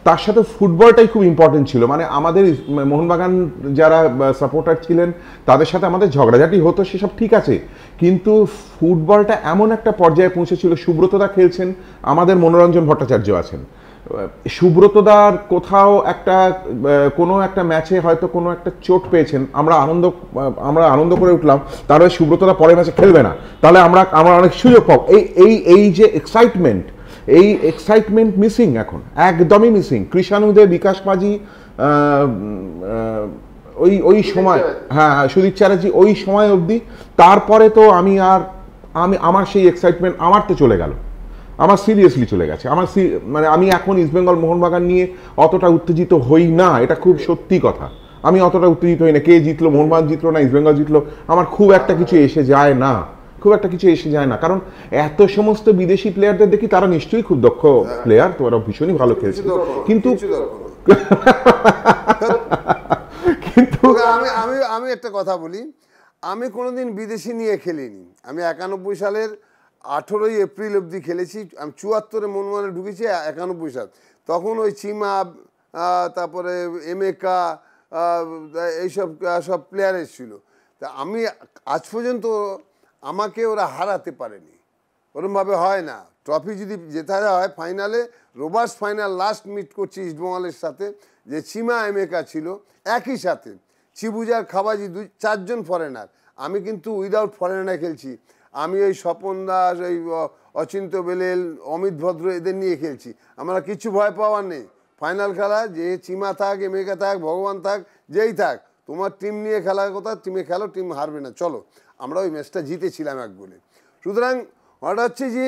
তার সাথে ফুটবলটাই খুব ইম্পর্টেন্ট ছিল। মানে আমাদের মোহনবাগান যারা সাপোর্টার ছিলেন তাদের সাথে আমাদের ঝগড়াঝাটি হতো, সেসব ঠিক আছে, কিন্তু ফুটবলটা এমন একটা পর্যায়ে পৌঁছেছিল। সুব্রতদা খেলছেন, আমাদের মনোরঞ্জন ভট্টাচার্য আছেন। সুব্রতদার কোথাও কোনো একটা ম্যাচে হয়তো কোনো একটা চোট পেয়েছেন, আমরা আনন্দ করে উঠলাম, তাহলে সুব্রতদা পরের ম্যাচে খেলবে না, তাহলে আমরা অনেক সুযোগ পাবো। এই যে এক্সাইটমেন্ট মিসিং, এখন একদমই মিসিং। কৃষাণুদে, বিকাশ মাঝি, ওই সময়, হ্যাঁ সুদীপ চ্যাটার্জি, ওই সময় অবধি। তারপরে তো আমার সেই এক্সাইটমেন্ট আমার তো চলে গেল, আমার সিরিয়াসলি চলে গেছে। মানে আমি এখন ইস্টবেঙ্গল মোহনবাগান নিয়ে অতটা উত্তেজিত হই না, এটা খুব সত্যি কথা। আমি অতটা উত্তেজিত হই না, কে জিতলো, মোহনবাগান জিতলো না ইস্টবেঙ্গল জিতলো, আমার খুব একটা কিছু এসে যায় না। কারণ এত সমস্ত বিদেশি প্লেয়ারদের দেখি, তারা নিশ্চয়ই খুব দক্ষ প্লেয়ার, তো ওরা ভীষণই ভালো খেলছে, কিন্তু আমি একটা কথা বলি, আমি কোনোদিন বিদেশি নিয়ে খেলিনি। আমি 91 সালের 18ই এপ্রিল অবধি খেলেছি। আমি 74-এ মোহনবাগানে ঢুকেছি, 91 সাল। তখন ওই চিমা, তারপরে এমেকা, এইসব সব প্লেয়ার এসেছিল। তা আমি আজ পর্যন্ত আমাকে ওরা হারাতে পারেনি, ওরমভাবে হয় না। ট্রফি যদি জেতা হয় ফাইনালে, রোবার্স ফাইনাল লাস্ট মিট করছি ইস্টবেঙ্গলের সাথে, যে চিমা এমেকা ছিল একই সাথে, চিবুজার খাবাজি 4জন ফরেনার, আমি কিন্তু উইদাউট ফরেনার খেলছি। আমি ওই স্বপন দাস, ওই অচিন্ত বেলেল, অমিত ভদ্র এদের নিয়ে খেলছি। আমরা কিছু ভয় পাওয়ার নেই। ফাইনাল খেলা, যে চিমা থাক, এমেকা থাক, ভগবান থাক, যেই থাক, তোমার টিম নিয়ে খেলার কথা, টিমে খেলো, টিম হারবে না, চলো। আমরা ওই ম্যাচটা জিতেছিলাম 1 গোলে। সুতরাং ওটা হচ্ছে যে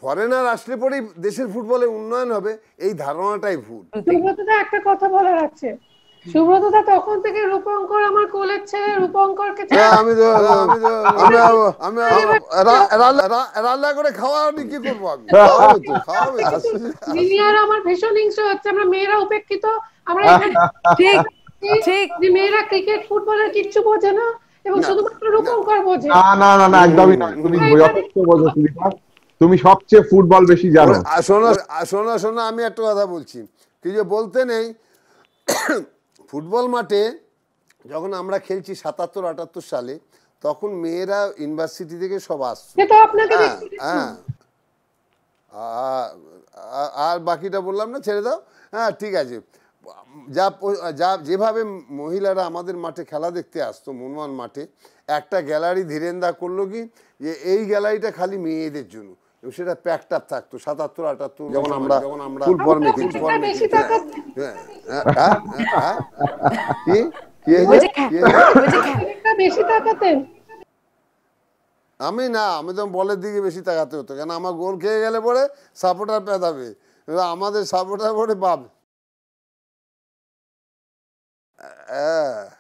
ফরেনার আসলে পরেই দেশের ফুটবলে উন্নয়ন হবে, এই ধারণাটাই ভুল। সুব্রতদা একটা কথা বলার আছে। সুব্রতদা তখন থেকে রূপঙ্কর আমার কোলের ছেলে, রূপঙ্করকে আমি রান্না করে খাওয়ানি, কি করবো আমি, খাওয়াবে। জিনিয়ার আমার ভীষণ হিংসা হচ্ছে, আমরা মেয়েরা উপেক্ষিত, আমরা ঠিক ঠিক যে মেয়েরা ক্রিকেট ফুটবলের কিচ্ছু বোঝে না এবং শুধুমাত্র রূপঙ্কর বোঝে। না না না, একদমই না, তুমি যথেষ্ট বোঝো সুদীপা, তুমি সবচেয়ে ফুটবল বেশি জানো। শোনো, আমি একটা কথা বলছি, কি যে বলতে নেই, ফুটবল মাঠে যখন আমরা খেলছি 77-78 সালে, তখন মেয়েরা ইউনিভার্সিটি থেকে সব আসছে। হ্যাঁ, আর বাকিটা বললাম না, ছেড়ে দাও। হ্যাঁ ঠিক আছে, যেভাবে মহিলারা আমাদের মাঠে খেলা দেখতে আসতো, মনমান মাঠে একটা গ্যালারি ধীরেন্দা করলো কি, যে এই গ্যালারিটা খালি মেয়েদের জন্য, এবং সেটা প্যাকড আপ থাকতো 77-78 যখন আমরা ফুল ফর্মে খেলছি। আমি না, আমি তো বলের দিকে বেশি তাকাতে হতো, কেন আমার গোল খেয়ে গেলে পরে সাপোর্টার পেতাবে, আমাদের সাপোর্টার পরে পাবে।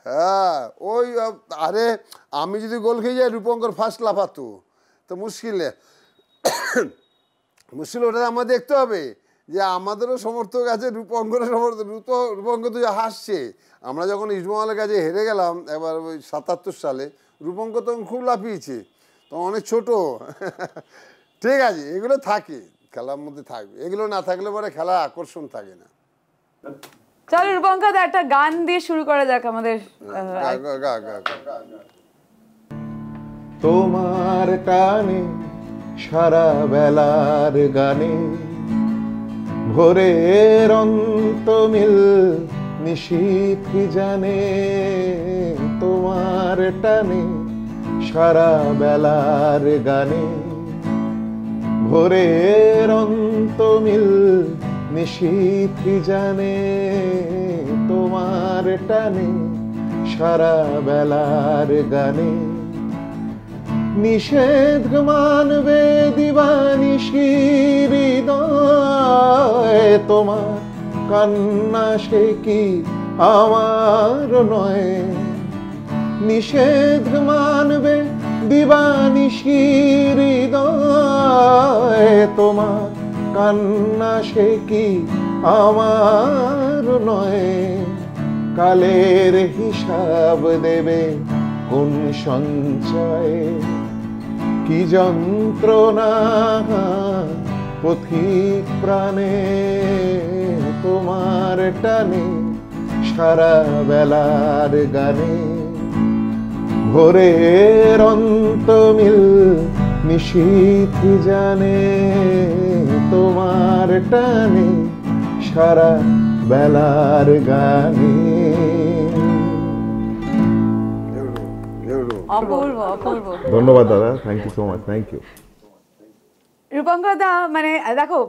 হ্যাঁ ওই, আরে আমি যদি গোল খেয়ে যাই, রূপঙ্কর ফার্স্ট লাফাতো, তো মুশকিল ওটা আমার দেখতে হবে যে আমাদেরও সমর্থক আছে, রূপঙ্করের সমর্থক। রূপঙ্ক তো হাসছে। আমরা যখন ইস্টবেঙ্গলের কাছে হেরে গেলাম এবার ওই 77 সালে, রূপঙ্ক তখন খুব লাফিয়েছে, তখন অনেক ছোট। ঠিক আছে, এগুলো থাকে খেলার মধ্যে, থাকবে। এগুলো না থাকলে পরে খেলার আকর্ষণ থাকে না। চলো রূপঙ্কর দা, একটা গান দিয়ে শুরু করা যাক আমাদের। তোমার টানে সারা বেলার গানে, ভোরের অন্তমিল নিশীথ জানে, তোমার টানে সারা বেলার গানে, ভোরের অন্তমিল নিশীথ জানে, তোমার টানে সারা বেলার গানে, নিষেধ মানবে দিবানিশি হৃদয়, তোমার কান্না সে কি আমার নয়, নিষেধ মানবে দিবানিশি হৃদয়, তোমার কান্না সে কি আমার নয়, কালের হিসাব দেবে কোন সঞ্চয়ে, কি যন্ত্রণা পথিক প্রাণে, তোমার টানে সারা বেলার গানে, ভোরের অন্তমিল নিশীথ জানে, তোমার টানে সারা বেলার গানে। অপূর্ব অপূর্ব, ধন্যবাদ দাদা, thank you so much, thank you. Rupankar দা, মানে দেখো,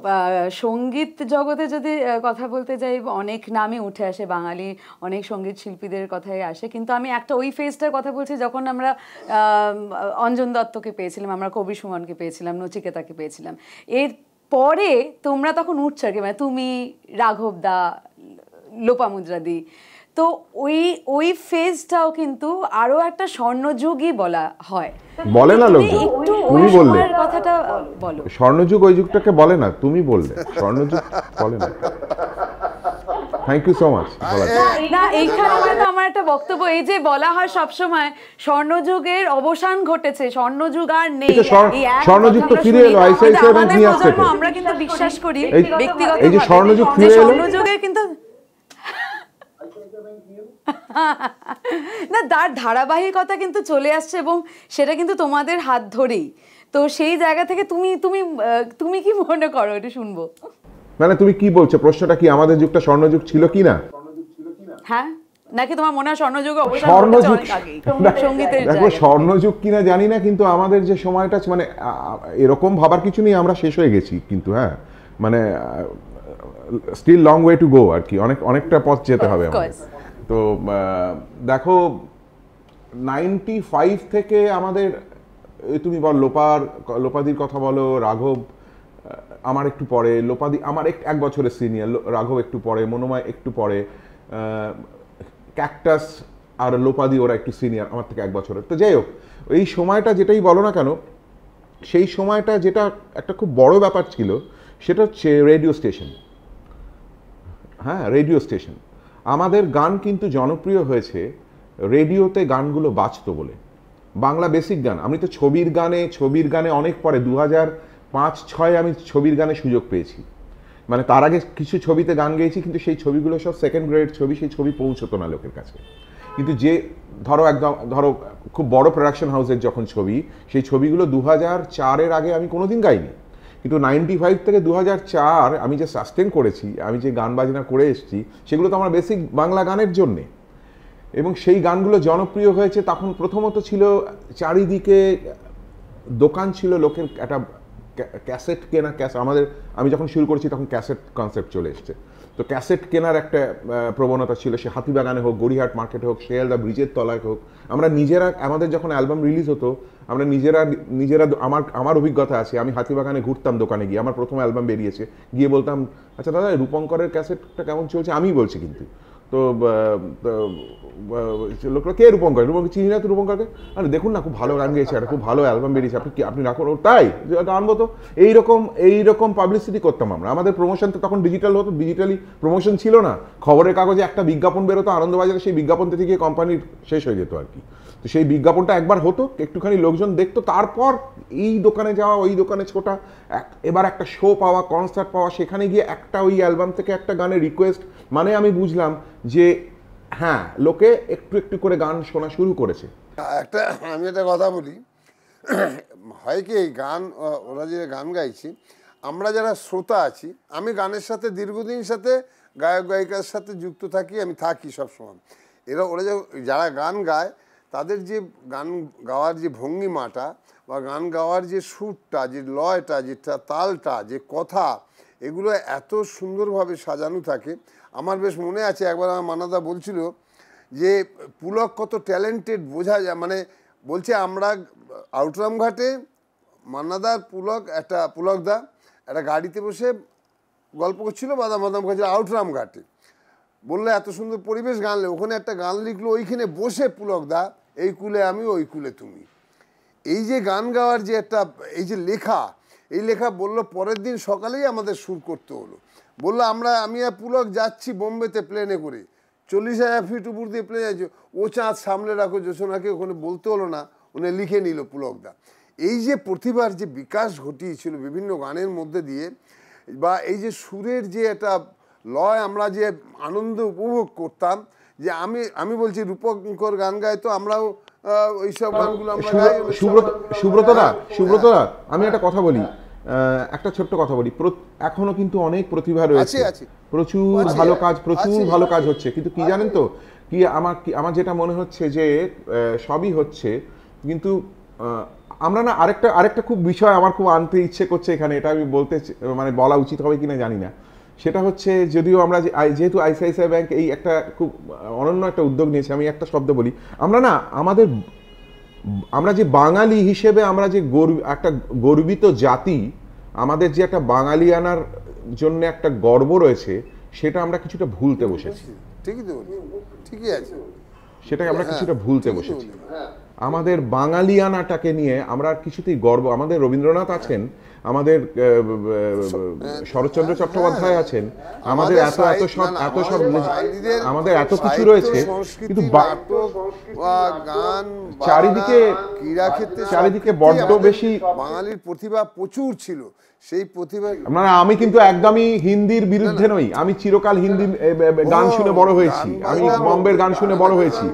সঙ্গীত জগতে যদি কথা বলতে যাই, অনেক নামই উঠে আসে, বাঙালি অনেক সঙ্গীত শিল্পীদের কথাই আসে, কিন্তু আমি একটা ওই ফেজটার কথা বলছি যখন আমরা অঞ্জন দত্তকে পেয়েছিলাম, আমরা কবি সুমনকে পেয়েছিলাম, নচিকেতাকে পেয়েছিলাম, এর পরে তোমরা তখন উঠছো আর কি, মানে তুমি, রাঘব দা, লোপামুদ্রাদি, তো ওই ফেজটাও কিন্তু আরো একটা স্বর্ণযুগই বলা হয়, বলে না লোক, তুমি বললে কথাটা বলো। স্বর্ণযুগ ওই যুগটাকে বলে না, তুমি বললে স্বর্ণযুগ বলে না। Thank you so much. না, এইখানে হয়তো আমার একটা বক্তব্য, এই যে বলা হয় সবসময় স্বর্ণযুগের অবসান ঘটেছে, স্বর্ণযুগ আর নেই, স্বর্ণযুগ তো ফিরে এলো, আইসিআইসিআই ব্যাংক নিয়ে আসছে, আমরা কিন্তু বিশ্বাস করি ব্যক্তিগত, এই যে স্বর্ণযুগ ফিরে এলো, স্বর্ণযুগের কিন্তু না, তার ধারাবাহিকতা কিন্তু চলে আসছে এবং সেটা কিন্তু তোমাদের হাত ধরেই। তো সেই জায়গা থেকে তুমি তুমি তুমি কি মনে করো, এটা শুনবো। মানে তুমি কি বলছো, প্রশ্নটা কি আমাদের যুগটা স্বর্ণযুগ ছিল কি না? হ্যাঁ, নাকি তোমার মনে হয় স্বর্ণযুগে অবসান স্বর্ণযুগ, অনেক আগেই সঙ্গীতের দেখো জায়গা? স্বর্ণযুগ কিনা জানি না, কিন্তু আমাদের যে সময়টা মানে এরকম ভাবার কিছু নেই, আমরা শেষ হয়ে গেছি কিন্তু, হ্যাঁ মানে still long way to go আর কি, অনেকটা পথ যেতে হবে আমাদের। তো দেখো 95 থেকে আমাদের, তুমি বল লোপাদির কথা বলো, রাঘব আমার একটু পরে, লোপাদি আমার এক বছরের সিনিয়র, রাঘব একটু পরে, মনোময় একটু পরে, ক্যাকটাস আর লোপাদি ওরা একটু সিনিয়র আমার থেকে 1 বছরের। তো যাই হোক, এই সময়টা যেটাই বলো না কেন, সেই সময়টা যেটা একটা খুব বড় ব্যাপার ছিল সেটা হচ্ছে রেডিও স্টেশন। হ্যাঁ, রেডিও স্টেশন। আমাদের গান কিন্তু জনপ্রিয় হয়েছে রেডিওতে, গানগুলো বাজতো বলে। বাংলা বেসিক গান, আমি তো ছবির গানে অনেক পরে 2005-06 আমি ছবির গানে সুযোগ পেয়েছি। মানে তার আগে কিছু ছবিতে গান গেয়েছি, কিন্তু সেই ছবিগুলো সব সেকেন্ড গ্রেড ছবি, সেই ছবি পৌঁছতো না লোকের কাছে। কিন্তু যে ধরো খুব বড় প্রোডাকশন হাউসের যখন ছবি, সেই ছবিগুলো 2004-এর আগে আমি কোনোদিন গাইনি। কিন্তু 95 থেকে 2004 আমি যে সাস্টেন করেছি, আমি যে গান বাজনা করে এসেছি, সেগুলো তো আমার বেসিক বাংলা গানের জন্যে। এবং সেই গানগুলো জনপ্রিয় হয়েছে। তখন প্রথমত ছিল চারিদিকে দোকান ছিল, লোকের একটা ক্যাসেট কেনা, আমি যখন শুরু করেছি তখন ক্যাসেট কনসেপ্ট চলে এসছে। তো ক্যাসেট কেনার একটা প্রবণতা ছিল, সে হাতিবাগানে হোক, গড়িহাট মার্কেটে হোক, শিয়ালদা ব্রিজের তলায় হোক। আমরা নিজেরা, আমাদের যখন অ্যালবাম রিলিজ হতো, আমরা নিজেরা আমার অভিজ্ঞতা আছে, আমি হাতিবাগানে ঘুরতাম দোকানে গিয়ে, আমার প্রথম অ্যালবাম বেরিয়েছে, গিয়ে বলতাম, আচ্ছা দাদা রূপঙ্করের ক্যাসেটটা কেমন চলছে, আমিই বলছি কিন্তু। তো লোকরা, কে রূপঙ্কর চিনি না তো রূপঙ্করকে, আরে দেখুন না খুব ভালো গান গেয়েছে, একটা খুব ভালো অ্যালবাম বেরিয়েছে, আপনি রাখুন। তাই আনবো তো, এইরকম পাবলিসিটি করতাম আমরা। আমাদের প্রমোশন তো তখন ডিজিটাল হতো, ডিজিটালি প্রমোশন ছিল না। খবরের কাগজে একটা বিজ্ঞাপন বেরোতো আনন্দবাজারে, সেই বিজ্ঞাপন থেকে কোম্পানির শেষ হয়ে যেত আর কি। তো সেই বিজ্ঞাপনটা একবার হতো, একটুখানি লোকজন দেখতো, তারপর এই দোকানে যাওয়া, ওই দোকানে ছোটা, এবার একটা শো পাওয়া, কনসার্ট পাওয়া, সেখানে গিয়ে একটা ওই অ্যালবাম থেকে একটা গানের রিকোয়েস্ট, মানে আমি বুঝলাম যে হ্যাঁ, লোকে একটু একটু করে গান শোনা শুরু করেছে। আমি একটা কথা বলি, হয় কি এই গান, ওরা যে গান গাইছি, আমরা যারা শ্রোতা আছি, আমি গানের সাথে দীর্ঘদিন সাথে গায়ক গায়িকার সাথে যুক্ত থাকি, আমি থাকি সবসময়। ওরা যারা গান গায়, তাদের যে গান গাওয়ার যে ভঙ্গিমাটা বা গান গাওয়ার যে সুরটা, যে লয়টা, যে তালটা, যে কথা, এগুলো এত সুন্দরভাবে সাজানো থাকে। আমার বেশ মনে আছে একবার আমার মান্নাদা বলছিল যে পুলক কত ট্যালেন্টেড বোঝা যায়, মানে বলছে আমরা আউটরাম ঘাটে মান্নাদার পুলকদা একটা গাড়িতে বসে গল্প করছিল, বাদাম খাচ্ছিল আউটরাম ঘাটে। বললে এত সুন্দর পরিবেশ, গান ওখানে একটা গান লিখলো, ওইখানে বসে পুলকদা, এই কুলে আমি ওই কুলে তুমি। এই যে গান গাওয়ার যে একটা, এই যে লেখা, এই লেখা বললো পরের দিন সকালেই আমাদের সুর করতে হলো। বললো আমি আর পুলক যাচ্ছি বোম্বেতে প্লেনে করে, 40,000 ফিট উপর দিয়ে প্লেনে যাচ্ছি, ও চাঁদ সামনে রাখো জোছনাকে, ওখানে বলতে হলো না, উনি লিখে নিল পুলকদা। এই যে প্রতিভার যে বিকাশ ঘটিয়েছিল বিভিন্ন গানের মধ্যে দিয়ে, বা এই যে সুরের যে একটা লয়, আমরা যে আনন্দ উপভোগ করতাম, যে আমি বলছি রূপঙ্কর গান গায়, তো আমরাও ওইসব গানগুলো আমরা গাই। সুব্রতদা আমি একটা কথা বলি, একটা ছোট্ট কথা বলি, এখনো কিন্তু অনেক প্রতিভা রয়েছে, প্রচুর ভালো কাজ হচ্ছে। কিন্তু কি জানেন তো, আমার যেটা মনে হচ্ছে যে সবই হচ্ছে, কিন্তু আমরা না আরেকটা খুব বিষয় আমার খুব আনতে ইচ্ছে করছে এখানে, এটা আমি মানে বলা উচিত হবে কিনা জানি না। সেটা হচ্ছে, যদিও আমরা যেহেতু আইসিআইসিআই ব্যাংক এই একটা খুব অনন্য একটা উদ্যোগ নিয়েছে, আমি একটা শব্দ বলি, আমরা যে বাঙালি হিসেবে আমরা যে একটা গর্বিত জাতি, আমাদের যে একটা বাঙালিয়ানার জন্য একটা গর্ব রয়েছে, সেটা আমরা কিছুটা ভুলতে বসেছি। ঠিকই আছে, সেটাকে আমরা কিছুটা ভুলতে বসেছি। আমাদের বাঙালিয়ানাটাকে নিয়ে আমরা কিছুতেই গর্ব, আমাদের রবীন্দ্রনাথ আছেন, আমাদের শরৎচন্দ্র চট্টোপাধ্যায় আছেন, আমাদের এত এত সব আমাদের এত কিছু রয়েছে, কিন্তু গান, চারিদিকে ক্রীড়া ক্ষেত্রে চারিদিকে বড্ড বেশি বাঙালির প্রতিভা প্রচুর ছিল। সেই প্রতিভা মানে আমি কিন্তু একদমই হিন্দির বিরুদ্ধে নই, আমি চিরকাল হিন্দি গান শুনে বড় হয়েছি, আমি বম্বের গান শুনে বড় হয়েছি,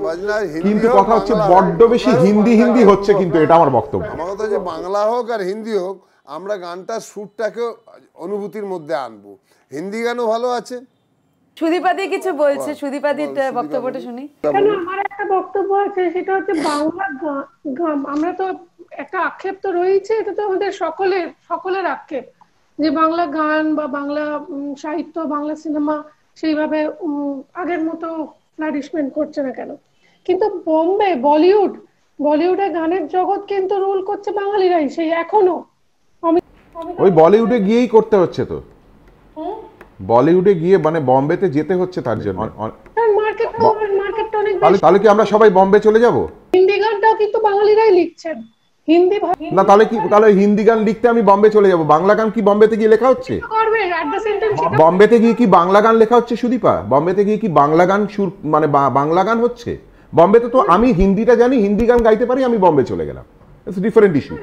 কিন্তু কথা হচ্ছে বড্ড বেশি হিন্দি হিন্দি হচ্ছে, কিন্তু এটা আমার বক্তব্য। আমার কথা হচ্ছে বাংলা হোক আর হিন্দি হোক, আমরা গানটার সুরটাকে অনুভূতির মধ্যে আনবো। হিন্দি গানও ভালো আছে। সুদীপাদি কিছু বলছে, সুদীপাদির বক্তব্যটা শুনি। কেন আমার একটা বক্তব্য আছে, সেটা হচ্ছে বাংলা গান, আমরা তো একটা আক্ষেপ তো রয়েছে, এটা তো আমাদের সকলের আক্ষেপ যে বাংলা গান বা বাংলা সাহিত্য, বাংলা সিনেমা সেইভাবে আগের মতো ফ্লারিশমেন্ট করছে না কেন। কিন্তু বোম্বে বলিউডে গানের জগৎ কিন্তু রুল করছে বাঙালিরাই, সেই এখনো। ওই বলিউডে গিয়েই করতে হচ্ছে তো, বলিউডে গিয়ে মানে বম্বেতে যেতে হচ্ছে তার জন্য। তাহলে কি আমরা সবাই বম্বে চলে যাব? হিন্দি গানটাও কিন্তু বাঙালিরাই লিখছেন, হিন্দি না তাহলে হিন্দি গান লিখতে আমি বম্বে চলে যাব? বাংলা গান কি বম্বেতে গিয়ে লেখা হচ্ছে? বম্বেতে গিয়ে কি বাংলা গান লেখা হচ্ছে সুদীপা? বম্বেতে গিয়ে কি বাংলা গান সুর মানে বাংলা গান হচ্ছে? বম্বেতে তো আমি হিন্দিটা জানি, হিন্দি গান গাইতে পারি, আমি বম্বে চলে গেলাম, ইটস ডিফারেন্ট ইস্যু।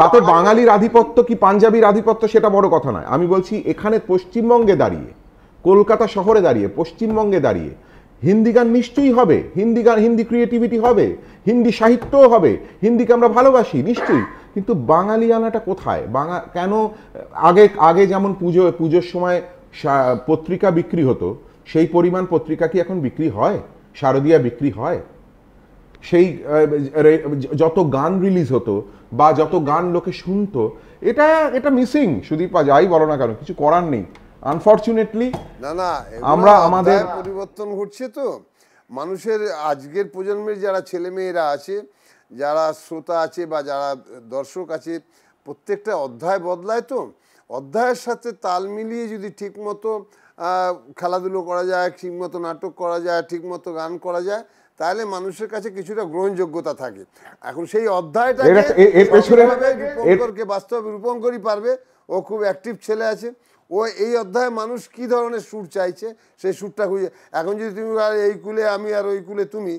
তাতে বাঙালির আধিপত্য কি পাঞ্জাবির আধিপত্য সেটা বড় কথা নয়। আমি বলছি এখানে পশ্চিমবঙ্গে দাঁড়িয়ে, কলকাতা শহরে দাঁড়িয়ে, পশ্চিমবঙ্গে দাঁড়িয়ে হিন্দি গান নিশ্চয়ই হবে, হিন্দি গান, হিন্দি ক্রিয়েটিভিটি হবে, হিন্দি সাহিত্যও হবে, হিন্দিকে আমরা ভালোবাসি নিশ্চয়ই, কিন্তু বাঙালিয়ানাটা কোথায়? কেন আগে যেমন পুজোর সময় পত্রিকা বিক্রি হতো, সেই পরিমাণ পত্রিকা কি এখন বিক্রি হয়? শারদিয়া বিক্রি হয়? সেই যত গান রিলিজ হতো বা যত গান লোকে শুনতো, এটা মিসিং। সুদীপা যাই বলো না কেন, কিছু করার নেই, আনফরচুনেটলি। না আমরা আমাদের পরিবর্তন ঘটছে তো মানুষের। আজকের প্রজন্মের যারা ছেলে মেয়েরা আছে, যারা শ্রোতা আছে বা যারা দর্শক আছে, প্রত্যেকটা অধ্যায় বদলায় তো, অধ্যায়ের সাথে তাল মিলিয়ে যদি ঠিকমতো খেলাধুলো করা যায়, ঠিকমতো নাটক করা যায়, ঠিকমতো গান করা যায়, তাহলে মানুষের কাছে কিছুটা গ্রহণযোগ্যতা থাকে। এখন সেই অধ্যায়টাকে বাস্তবে রূপঙ্করই পারবে। ও খুব অ্যাক্টিভ ছেলে আছে, ও এই অধ্যায়ে মানুষ কি ধরনের সুর চাইছে সেই সুরটা খুঁজে। এখন যদি তুমি এই কুলে আমি আর ওই কুলে তুমি,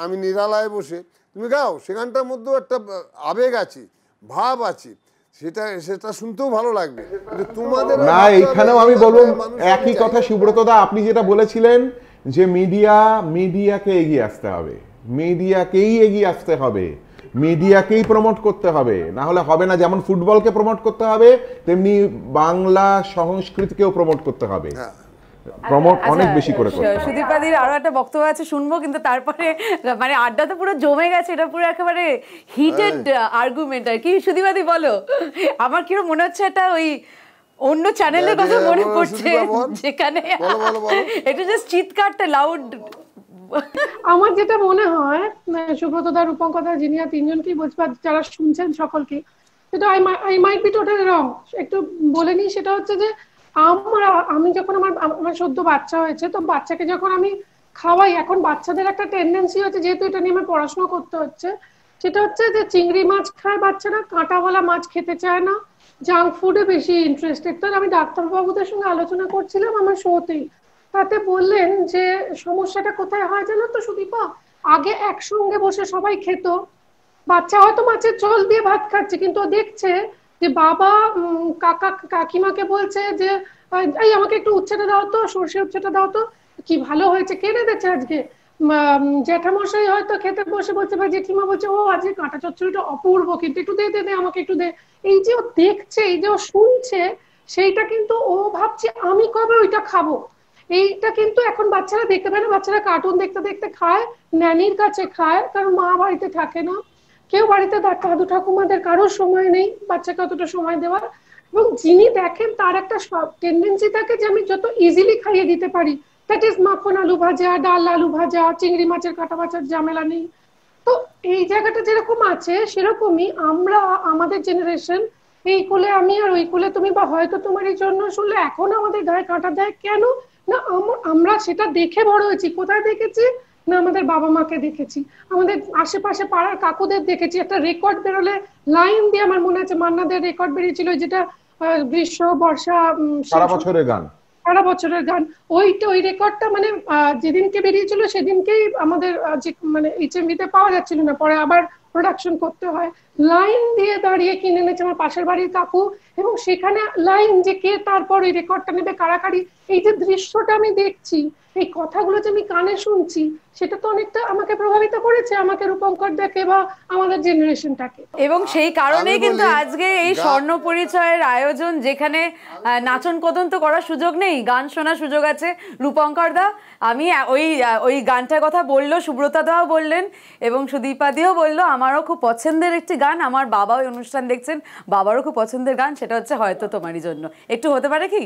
আমি নিরালায় বসে তুমি গাও, সেখানটার মধ্যেও একটা আবেগ আছে, ভাব আছে, সেটা শুনতেও ভালো লাগবে। তোমাদের না, এইখানেও আমি বলবো একই কথা সুব্রত দা, আপনি যেটা বলেছিলেন যে মিডিয়াকে এগিয়ে আসতে হবে, মিডিয়াকেই এগিয়ে আসতে হবে, মিডিয়াকেই প্রমোট করতে হবে, না হলে হবে না। যেমন ফুটবলকে প্রমোট করতে হবে, তেমনি বাংলা সংস্কৃতিকেও প্রমোট করতে হবে, প্রমোট অনেক বেশি করে করতে হবে। সুদীপাদির আরো একটা বক্তব্য আছে, শুনবো, কিন্তু তারপরে মানে আড্ডা তো পুরো জমে গেছে, এটা পুরো একেবারে হিটেড আর্গুমেন্ট আর কি। সুদীপাদি বলো, আমার কিরকম মনে হচ্ছে এটা ওই অন্য চ্যানেলের কথা মনে পড়ছে, যেখানে এটা জাস্ট চিৎকারটা লাউড। আমার যেটা মনে হয়, সুব্রতদা, রূপঙ্করদা, জিনিয়া, তিনজনকেই বলছি, যারা শুনছেন সকলকে, সেটা আই মাইট বি টোটালি রং, একটু বলে নিই। সেটা হচ্ছে যে আমি যখন আমার সদ্য বাচ্চা হয়েছে, তো বাচ্চাকে যখন আমি খাওয়াই, এখন বাচ্চাদের একটা টেন্ডেন্সি হচ্ছে, যেহেতু এটা নিয়ে আমার পড়াশোনা করতে হচ্ছে, সেটা হচ্ছে যে চিংড়ি মাছ খায় বাচ্চারা, কাঁটাওয়ালা মাছ খেতে চায় না, জাঙ্ক ফুডে বেশি ইন্টারেস্টেড। তো আমি ডাক্তারবাবুদের সঙ্গে আলোচনা করছিলাম আমার শোতেই, তাতে বললেন যে সমস্যাটা কোথায় হয় জানো তো সুদীপা, আগে একসঙ্গে বসে সবাই খেত, বাচ্চা হয়তো মাছের ঝোল দিয়ে ভাত খাচ্ছে, কিন্তু দেখছে যে বাবা কাকিমাকে বলছে যে এই আমাকে একটু উচ্ছেটা দাও তো, সর্ষে উচ্ছেটা দাও তো, কি ভালো হয়েছে, কে রেঁধেছে আজকে, জ্যাঠামশাই হয়তো খেতে বসে বলছে বা জেঠিমা বলছে ও আজকে কাঁটা চচ্চড়িটা অপূর্ব, কিন্তু একটু দে দে আমাকে একটু দে। এই যে ও দেখছে, এই যে ও শুনছে, সেইটা কিন্তু ও ভাবছে আমি কবে ওইটা খাবো। এইটা কিন্তু এখন বাচ্চারা দেখতে পায় না, বাচ্চারা কার্টুন দেখতে দেখতে খায়, ন্যানির কাছে খায়, কারণ মা বাড়িতে থাকে না, কেউ বাড়িতে দাদু ঠাকুমাদের কারোর সময় নেই বাচ্চাকে অতটা সময় দেওয়ার, এবং যিনি দেখেন তার একটা টেন্ডেন্সি থাকে যে আমি যত ইজিলি খাইয়ে দিতে পারি, দ্যাট ইজ মাখন আলু ভাজা, ডাল আলু ভাজা, চিংড়ি মাছের কাটা বাছার ঝামেলা নেই। তো এই জায়গাটা যেরকম আছে, সেরকমই আমরা, আমাদের জেনারেশন, এই কুলে আমি আর ওই কুলে তুমি, বা হয়তো তোমার এই জন্য শুনলে এখন আমাদের গায়ে কাঁটা দেয় কেন না, আমরা সেটা দেখে বড় হয়েছি। কোথায় দেখেছি? না আমাদের বাবা মাকে দেখেছি, আমাদের আশেপাশে পাড়ার কাকুদের দেখেছি। একটা রেকর্ড বেরোলে লাইন দিয়ে, আমার মনে আছে মান্নাদের রেকর্ড বেরিয়েছিল যেটা গ্রীষ্ম বর্ষা সারা বছরের গান, সারা বছরের গান, ওই রেকর্ডটা মানে যেদিনকে বেরিয়েছিল সেদিনকেই আমাদের মানে এইচএমভিতে পাওয়া যাচ্ছিল না, পরে আবার প্রোডাকশন করতে হয়। লাইন দিয়ে দাঁড়িয়ে কিনে এনেছে আমার পাশের বাড়ির কাকু, এবং সেখানে লাইন যে কে তারপর ওই রেকর্ডটা নেবে কাড়াকাড়ি। এই যে দৃশ্যটা আমি দেখছি, এই কথাগুলো যে আমি কানে শুনছি, সেটা তো অনেকটা আমাকে প্রভাবিত করেছে, আমাকে রূপঙ্কর দেখে বা আমাদের জেনারেশনটাকে। এবং সেই কারণেই কিন্তু আজকে এই স্বর্ণ পরিচয়ের আয়োজন, যেখানে নাচন কদন তো করার সুযোগ নেই, গান শোনার সুযোগ আছে। রূপঙ্কর দা, আমি ওই গানটার কথা বললো, সুব্রতা দাও বললেন এবং সুদীপা দিও বললো, আমারও খুব পছন্দের একটি গান, আমার বাবা ওই অনুষ্ঠান দেখছেন, বাবারও খুব পছন্দের গান, সেটা হচ্ছে হয়তো তোমারই জন্য। একটু হতে পারে কি?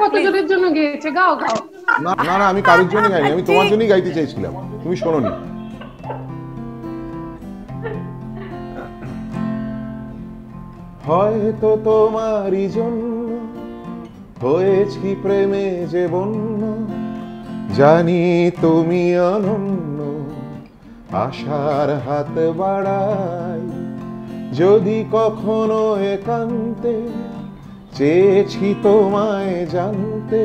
কতজনের জন্য গেয়েছে, গাও গাও। না না, আমি কারোর জন্য গাইনি, আমি তোমার জন্যই গাইতে চাইছিলাম, তুমি শোনোনি। হয়তো তোমারই জন্য হয়েছি প্রেমে যে বন্য, জানি তুমি অনন্য, আশার হাত বাড়াই। যদি কখনো একান্তে চেয়েছি তোমায় জানতে,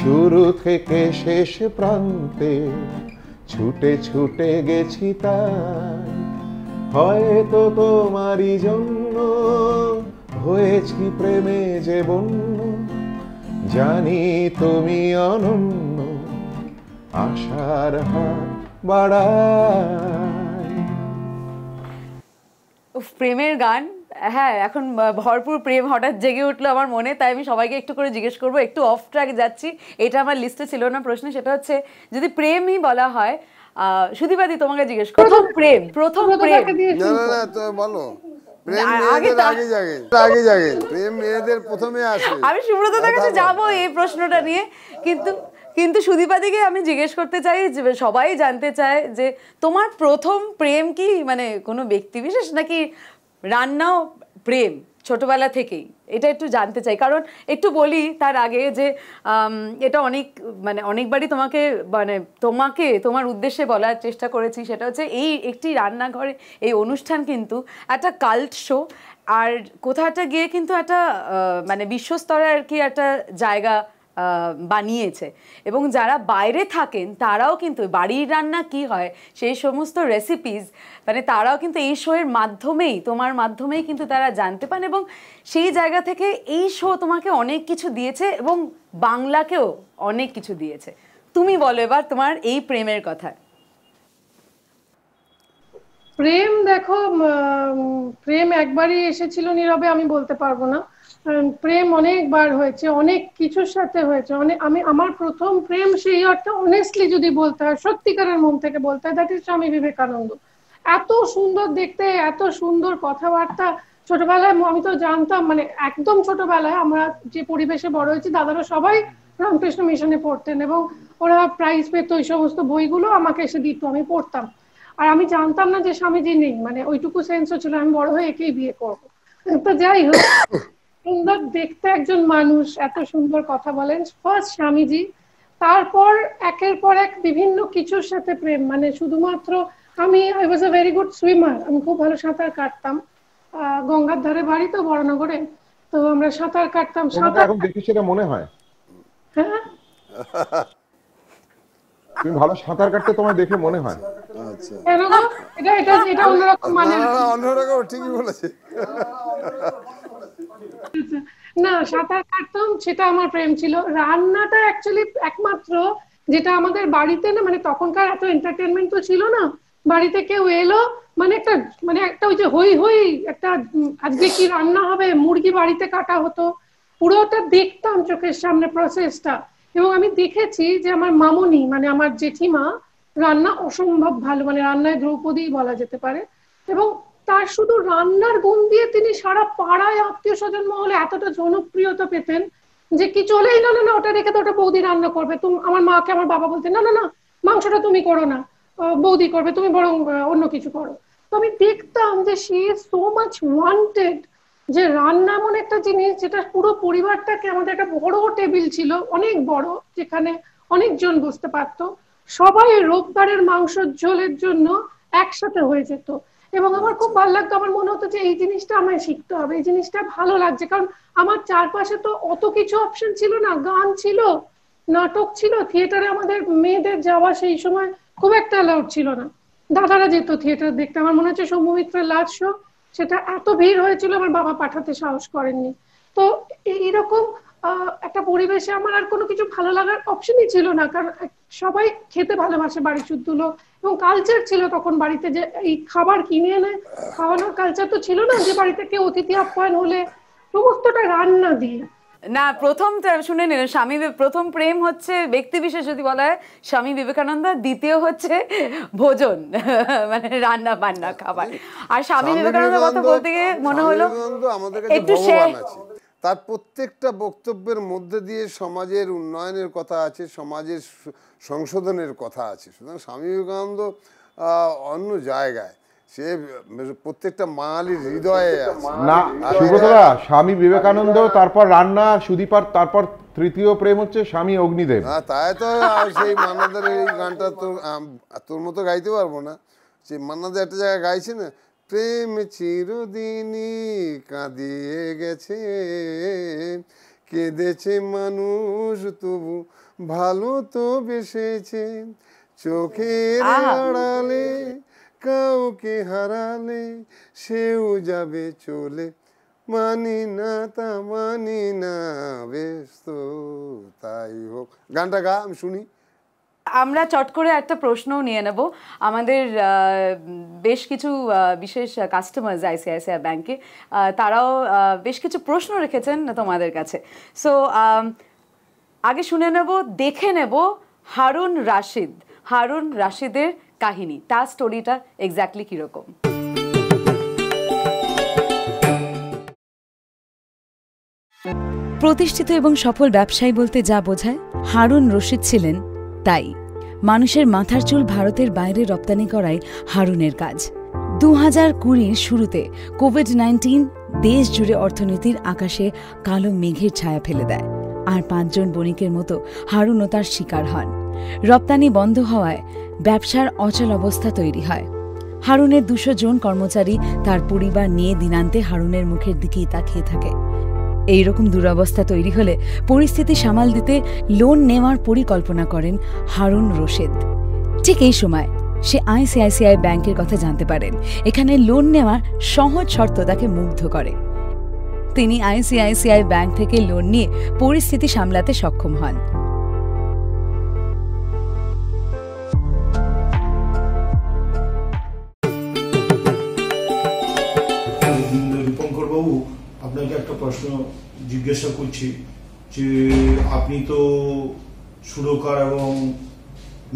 শুরু থেকে শেষ প্রান্তে ছুটে ছুটে গেছি তাই। হয়তো তোমারই জন্য হয়েছি প্রেমে যে বন্য, জানি তুমি অনন্য, আশার হাত বাড়াই। প্রেমের গান, হ্যাঁ, এখন ভরপুর প্রেম হঠাৎ জেগে উঠলো আমার মনে, তাই আমি সবাইকে একটু করে জিজ্ঞেস করবো, একটু অফ ট্র্যাক যাচ্ছি, এটা আমার লিস্টে ছিল না প্রশ্ন, সেটা হচ্ছে যদি প্রেমই বলা হয়, সুদীপাদি তোমাকে জিজ্ঞেস করব, প্রথম প্রেম না না না, তো বলো। প্রেম মেয়েদের আগে জাগে, প্রেম মেয়েদের প্রথমে আসে। আমি সুব্রতদার কাছে যাবো এই প্রশ্নটা নিয়ে, কিন্তু সুদীপাদিকে আমি জিজ্ঞেস করতে চাই, যে সবাই জানতে চায় যে তোমার প্রথম প্রেম কি মানে কোনো ব্যক্তি বিশেষ, নাকি রান্নাও প্রেম ছোটবেলা থেকেই? এটা একটু জানতে চাই, কারণ একটু বলি তার আগে যে এটা অনেকবারই তোমার উদ্দেশ্যে বলার চেষ্টা করেছি, সেটা হচ্ছে এই একটি রান্নাঘরে এই অনুষ্ঠান কিন্তু একটা কাল্ট শো, আর কোথাটা গিয়ে কিন্তু একটা মানে বিশ্বস্তরে আর কি একটা জায়গা বানিয়েছে, এবং যারা বাইরে থাকেন তারাও কিন্তু বাড়ির রান্না কি হয় সেই সমস্ত রেসিপিস মানে তারাও কিন্তু এই শোয়ের মাধ্যমেই, তোমার মাধ্যমেই কিন্তু তারা জানতে পান, এবং সেই জায়গা থেকে এই শো তোমাকে অনেক কিছু দিয়েছে এবং বাংলাকেও অনেক কিছু দিয়েছে। তুমি বলো এবার তোমার এই প্রেমের কথা। প্রেম দেখো, প্রেম একবারই এসেছিল নীরবে আমি বলতে পারবো না, প্রেম অনেকবার হয়েছে, অনেক কিছুর সাথে হয়েছে। আমার প্রথম প্রেম সেই অর্থে অনেস্টলি যদি বলতে হয়, সত্যিকারের মন থেকে বলতে হয়, দ্যাট ইজ স্বামী বিবেকানন্দ। এত সুন্দর দেখতে, এত সুন্দর কথাবার্তা। ছোটবেলায় আমি তো জানতাম, মানে একদম ছোটবেলায় আমরা যে পরিবেশে বড় হয়েছি, দাদারা সবাই রামকৃষ্ণ মিশনে পড়তেন এবং ওরা প্রাইজ পেত, ওই সমস্ত বইগুলো আমাকে এসে দিত, আমি পড়তাম। আর আমি জানতাম না যে স্বামীজি নেই, মানে ওইটুকু সেন্সও ছিল আমি বড় হয়ে একেই বিয়ে করবো। তো যাই হোক, সুন্দর দেখতে একজন মানুষ, এত সুন্দর কথা বলেন, ফার্স্ট স্বামীজি, তারপর একের পর এক বিভিন্ন কিছুর সাথে প্রেম। মানে শুধুমাত্র I was a very good swimmer, আমি খুব ভালো সাঁতার কাটতাম, গঙ্গার ধারে বাড়ি তো বড়নগরে, তো আমরা সাঁতার কাটতাম। সাঁতার এখন দেখি সেটা মনে হয়, হ্যাঁ তুমি ভালো সাঁতার কাটতে তোমায় দেখে মনে হয়। আচ্ছা, এটা অন্যরকম, মানে অন্যরকম, ঠিকই বলেছে। না, সাঁতার কাটতাম, সেটা আমার প্রেম ছিল। রান্নাটা অ্যাকচুয়ালি একমাত্র যেটা আমাদের বাড়িতে না, মানে তখনকার এত এন্টারটেনমেন্ট তো ছিল না, বাড়িতে কেউ এলো মানে একটা ওই যে হই হই একটা, আজকে কি রান্না হবে, মুরগি বাড়িতে কাটা হতো, পুরোটা দেখতাম চোখের সামনে প্রসেসটা। এবং আমি দেখেছি যে আমার মামনি, মানে আমার জেঠিমা, রান্না অসম্ভব ভালো, মানে রান্নায় দ্রৌপদী বলা যেতে পারে, এবং তার শুধু রান্নার গুণ দিয়ে তিনি সারা পাড়ায় আত্মীয় স্বজন মহলে এতটা জনপ্রিয়তা পেতেন যে কি চলেই না, না না ওটা রেখে তো ওটা বৌদি রান্না করবে। আমার মাকে আমার বাবা বলতেন, না না না মাংসটা তুমি করো না, বৌদি করবে, তুমি বরং অন্য কিছু করো। তো আমি দেখতাম যে she is so much wanted, যে রান্না এমন একটা জিনিস যেটা পুরো পরিবারটাকে, আমাদের একটা বড় টেবিল ছিল, অনেক বড়, যেখানে অনেকজন বসতে পারতো, সবাই রোববারের মাংসের ঝোলের জন্য একসাথে হয়ে যেত। এবং আমার খুব ভালো লাগতো, আমার মনে হতো যে এই জিনিসটা আমায় শিখতে হবে, এই জিনিসটা ভালো লাগছে। কারণ আমার চারপাশে তো অত কিছু অপশন ছিল না, গান ছিল, নাটক ছিল, থিয়েটারে আমাদের মেয়েদের যাওয়া সেই সময় খুব একটা অ্যালাউড ছিল না, দাদারা যেত থিয়েটার দেখতে। আমার মনে হচ্ছে সৌম্যমিত্রের লাস্ট শো, সেটা এত ভিড় হয়েছিল আমার বাবা পাঠাতে সাহস করেননি। তো এইরকম একটা পরিবেশে আমার আর কোনো কিছু ভালো লাগার অপশনই ছিল না, কারণ সবাই খেতে ভালোবাসে বাড়ির শুদ্ধ লোক, এবং কালচার ছিল তখন বাড়িতে যে এই খাবার কিনে এনে খাওয়ানোর কালচার তো ছিল না, যে বাড়িতে কেউ অতিথি আপ্যায়ন হলে সমস্তটা রান্না দিয়ে। না, প্রথম শুনে নিন, প্রথম প্রেম হচ্ছে ব্যক্তি বিশেষ যদি বলা হয় স্বামী বিবেকানন্দ, দ্বিতীয় হচ্ছে ভোজন, মানে রান্না বান্না খাবার। আর স্বামী বিবেকানন্দের কথা বলতে গিয়ে মনে হলো একটু তার প্রত্যেকটা বক্তব্যের মধ্যে দিয়ে সমাজের উন্নয়নের কথা আছে, সমাজের সংশোধনের কথা আছে। সুতরাং স্বামী বিবেকানন্দ অন্য জায়গায়, সে প্রত্যেকটা বাঙালির হৃদয়ে আছে। না সুব্রতদা, স্বামী বিবেকানন্দ, তারপর রান্না, সুদীপার, তারপর তৃতীয় প্রেম হচ্ছে স্বামী অগ্নিদেব। তাই তো সেই মান্নাদের এই গানটা তোর মতো গাইতে পারবো না, সেই মান্নাদের একটা জায়গায় গাইছে না, প্রেম চিরদিনই কাঁদিয়ে গেছে, কেঁদেছে মানুষ তবু ভালো তো বেসেছে, চোখের আড়ালে কাউকে হারালে সেও যাবে চলে, মানি না তা মানি না, বেশ তো তাই হোক। গানটা গা, আমি শুনি। আমরা চট করে একটা প্রশ্নও নিয়ে নেব। আমাদের বেশ কিছু বিশেষ কাস্টমার্স আইসিআইসিআই ব্যাংকে, তারাও বেশ কিছু প্রশ্ন রেখেছেন তোমাদের কাছে। সো আগে শুনে নেব, দেখে নেব হারুন রাশিদের কাহিনী, তার স্টোরিটা এক্স্যাক্টলি কিরকম। প্রতিষ্ঠিত এবং সফল ব্যবসায়ী বলতে যা বোঝায়, হারুন রশিদ ছিলেন তাই। মানুষের মাথার চুল ভারতের বাইরে রপ্তানি করাই হারুনের কাজ। 2020 শুরুতে কোভিড-19 দেশ জুড়ে অর্থনীতির আকাশে কালো মেঘের ছায়া ফেলে দেয়, আর 5 জন বণিকের মতো হারুনও তার শিকার হন। রপ্তানি বন্ধ হওয়ায় ব্যবসার অচল অবস্থা তৈরি হয়। হারুনের 200 জন কর্মচারী তার পরিবার নিয়ে দিনান্তে হারুনের মুখের দিকেই তাকিয়ে থাকে। এইরকম দুরবস্থা তৈরি হলে পরিস্থিতি সামাল দিতে লোন নেওয়ার পরিকল্পনা করেন হারুন রশিদ। ঠিক এই সময় সে আইসিআইসিআই ব্যাংকের কথা জানতে পারেন। এখানে লোন নেওয়ার সহজ শর্ত তাকে মুগ্ধ করে। তিনি আইসিআইসিআই ব্যাংক থেকে লোন নিয়ে পরিস্থিতি সামলাতে সক্ষম হন। দীপঙ্কর বাবু, আপনাকে একটা প্রশ্ন জিজ্ঞাসা করছি যে আপনি তো সুরকার এবং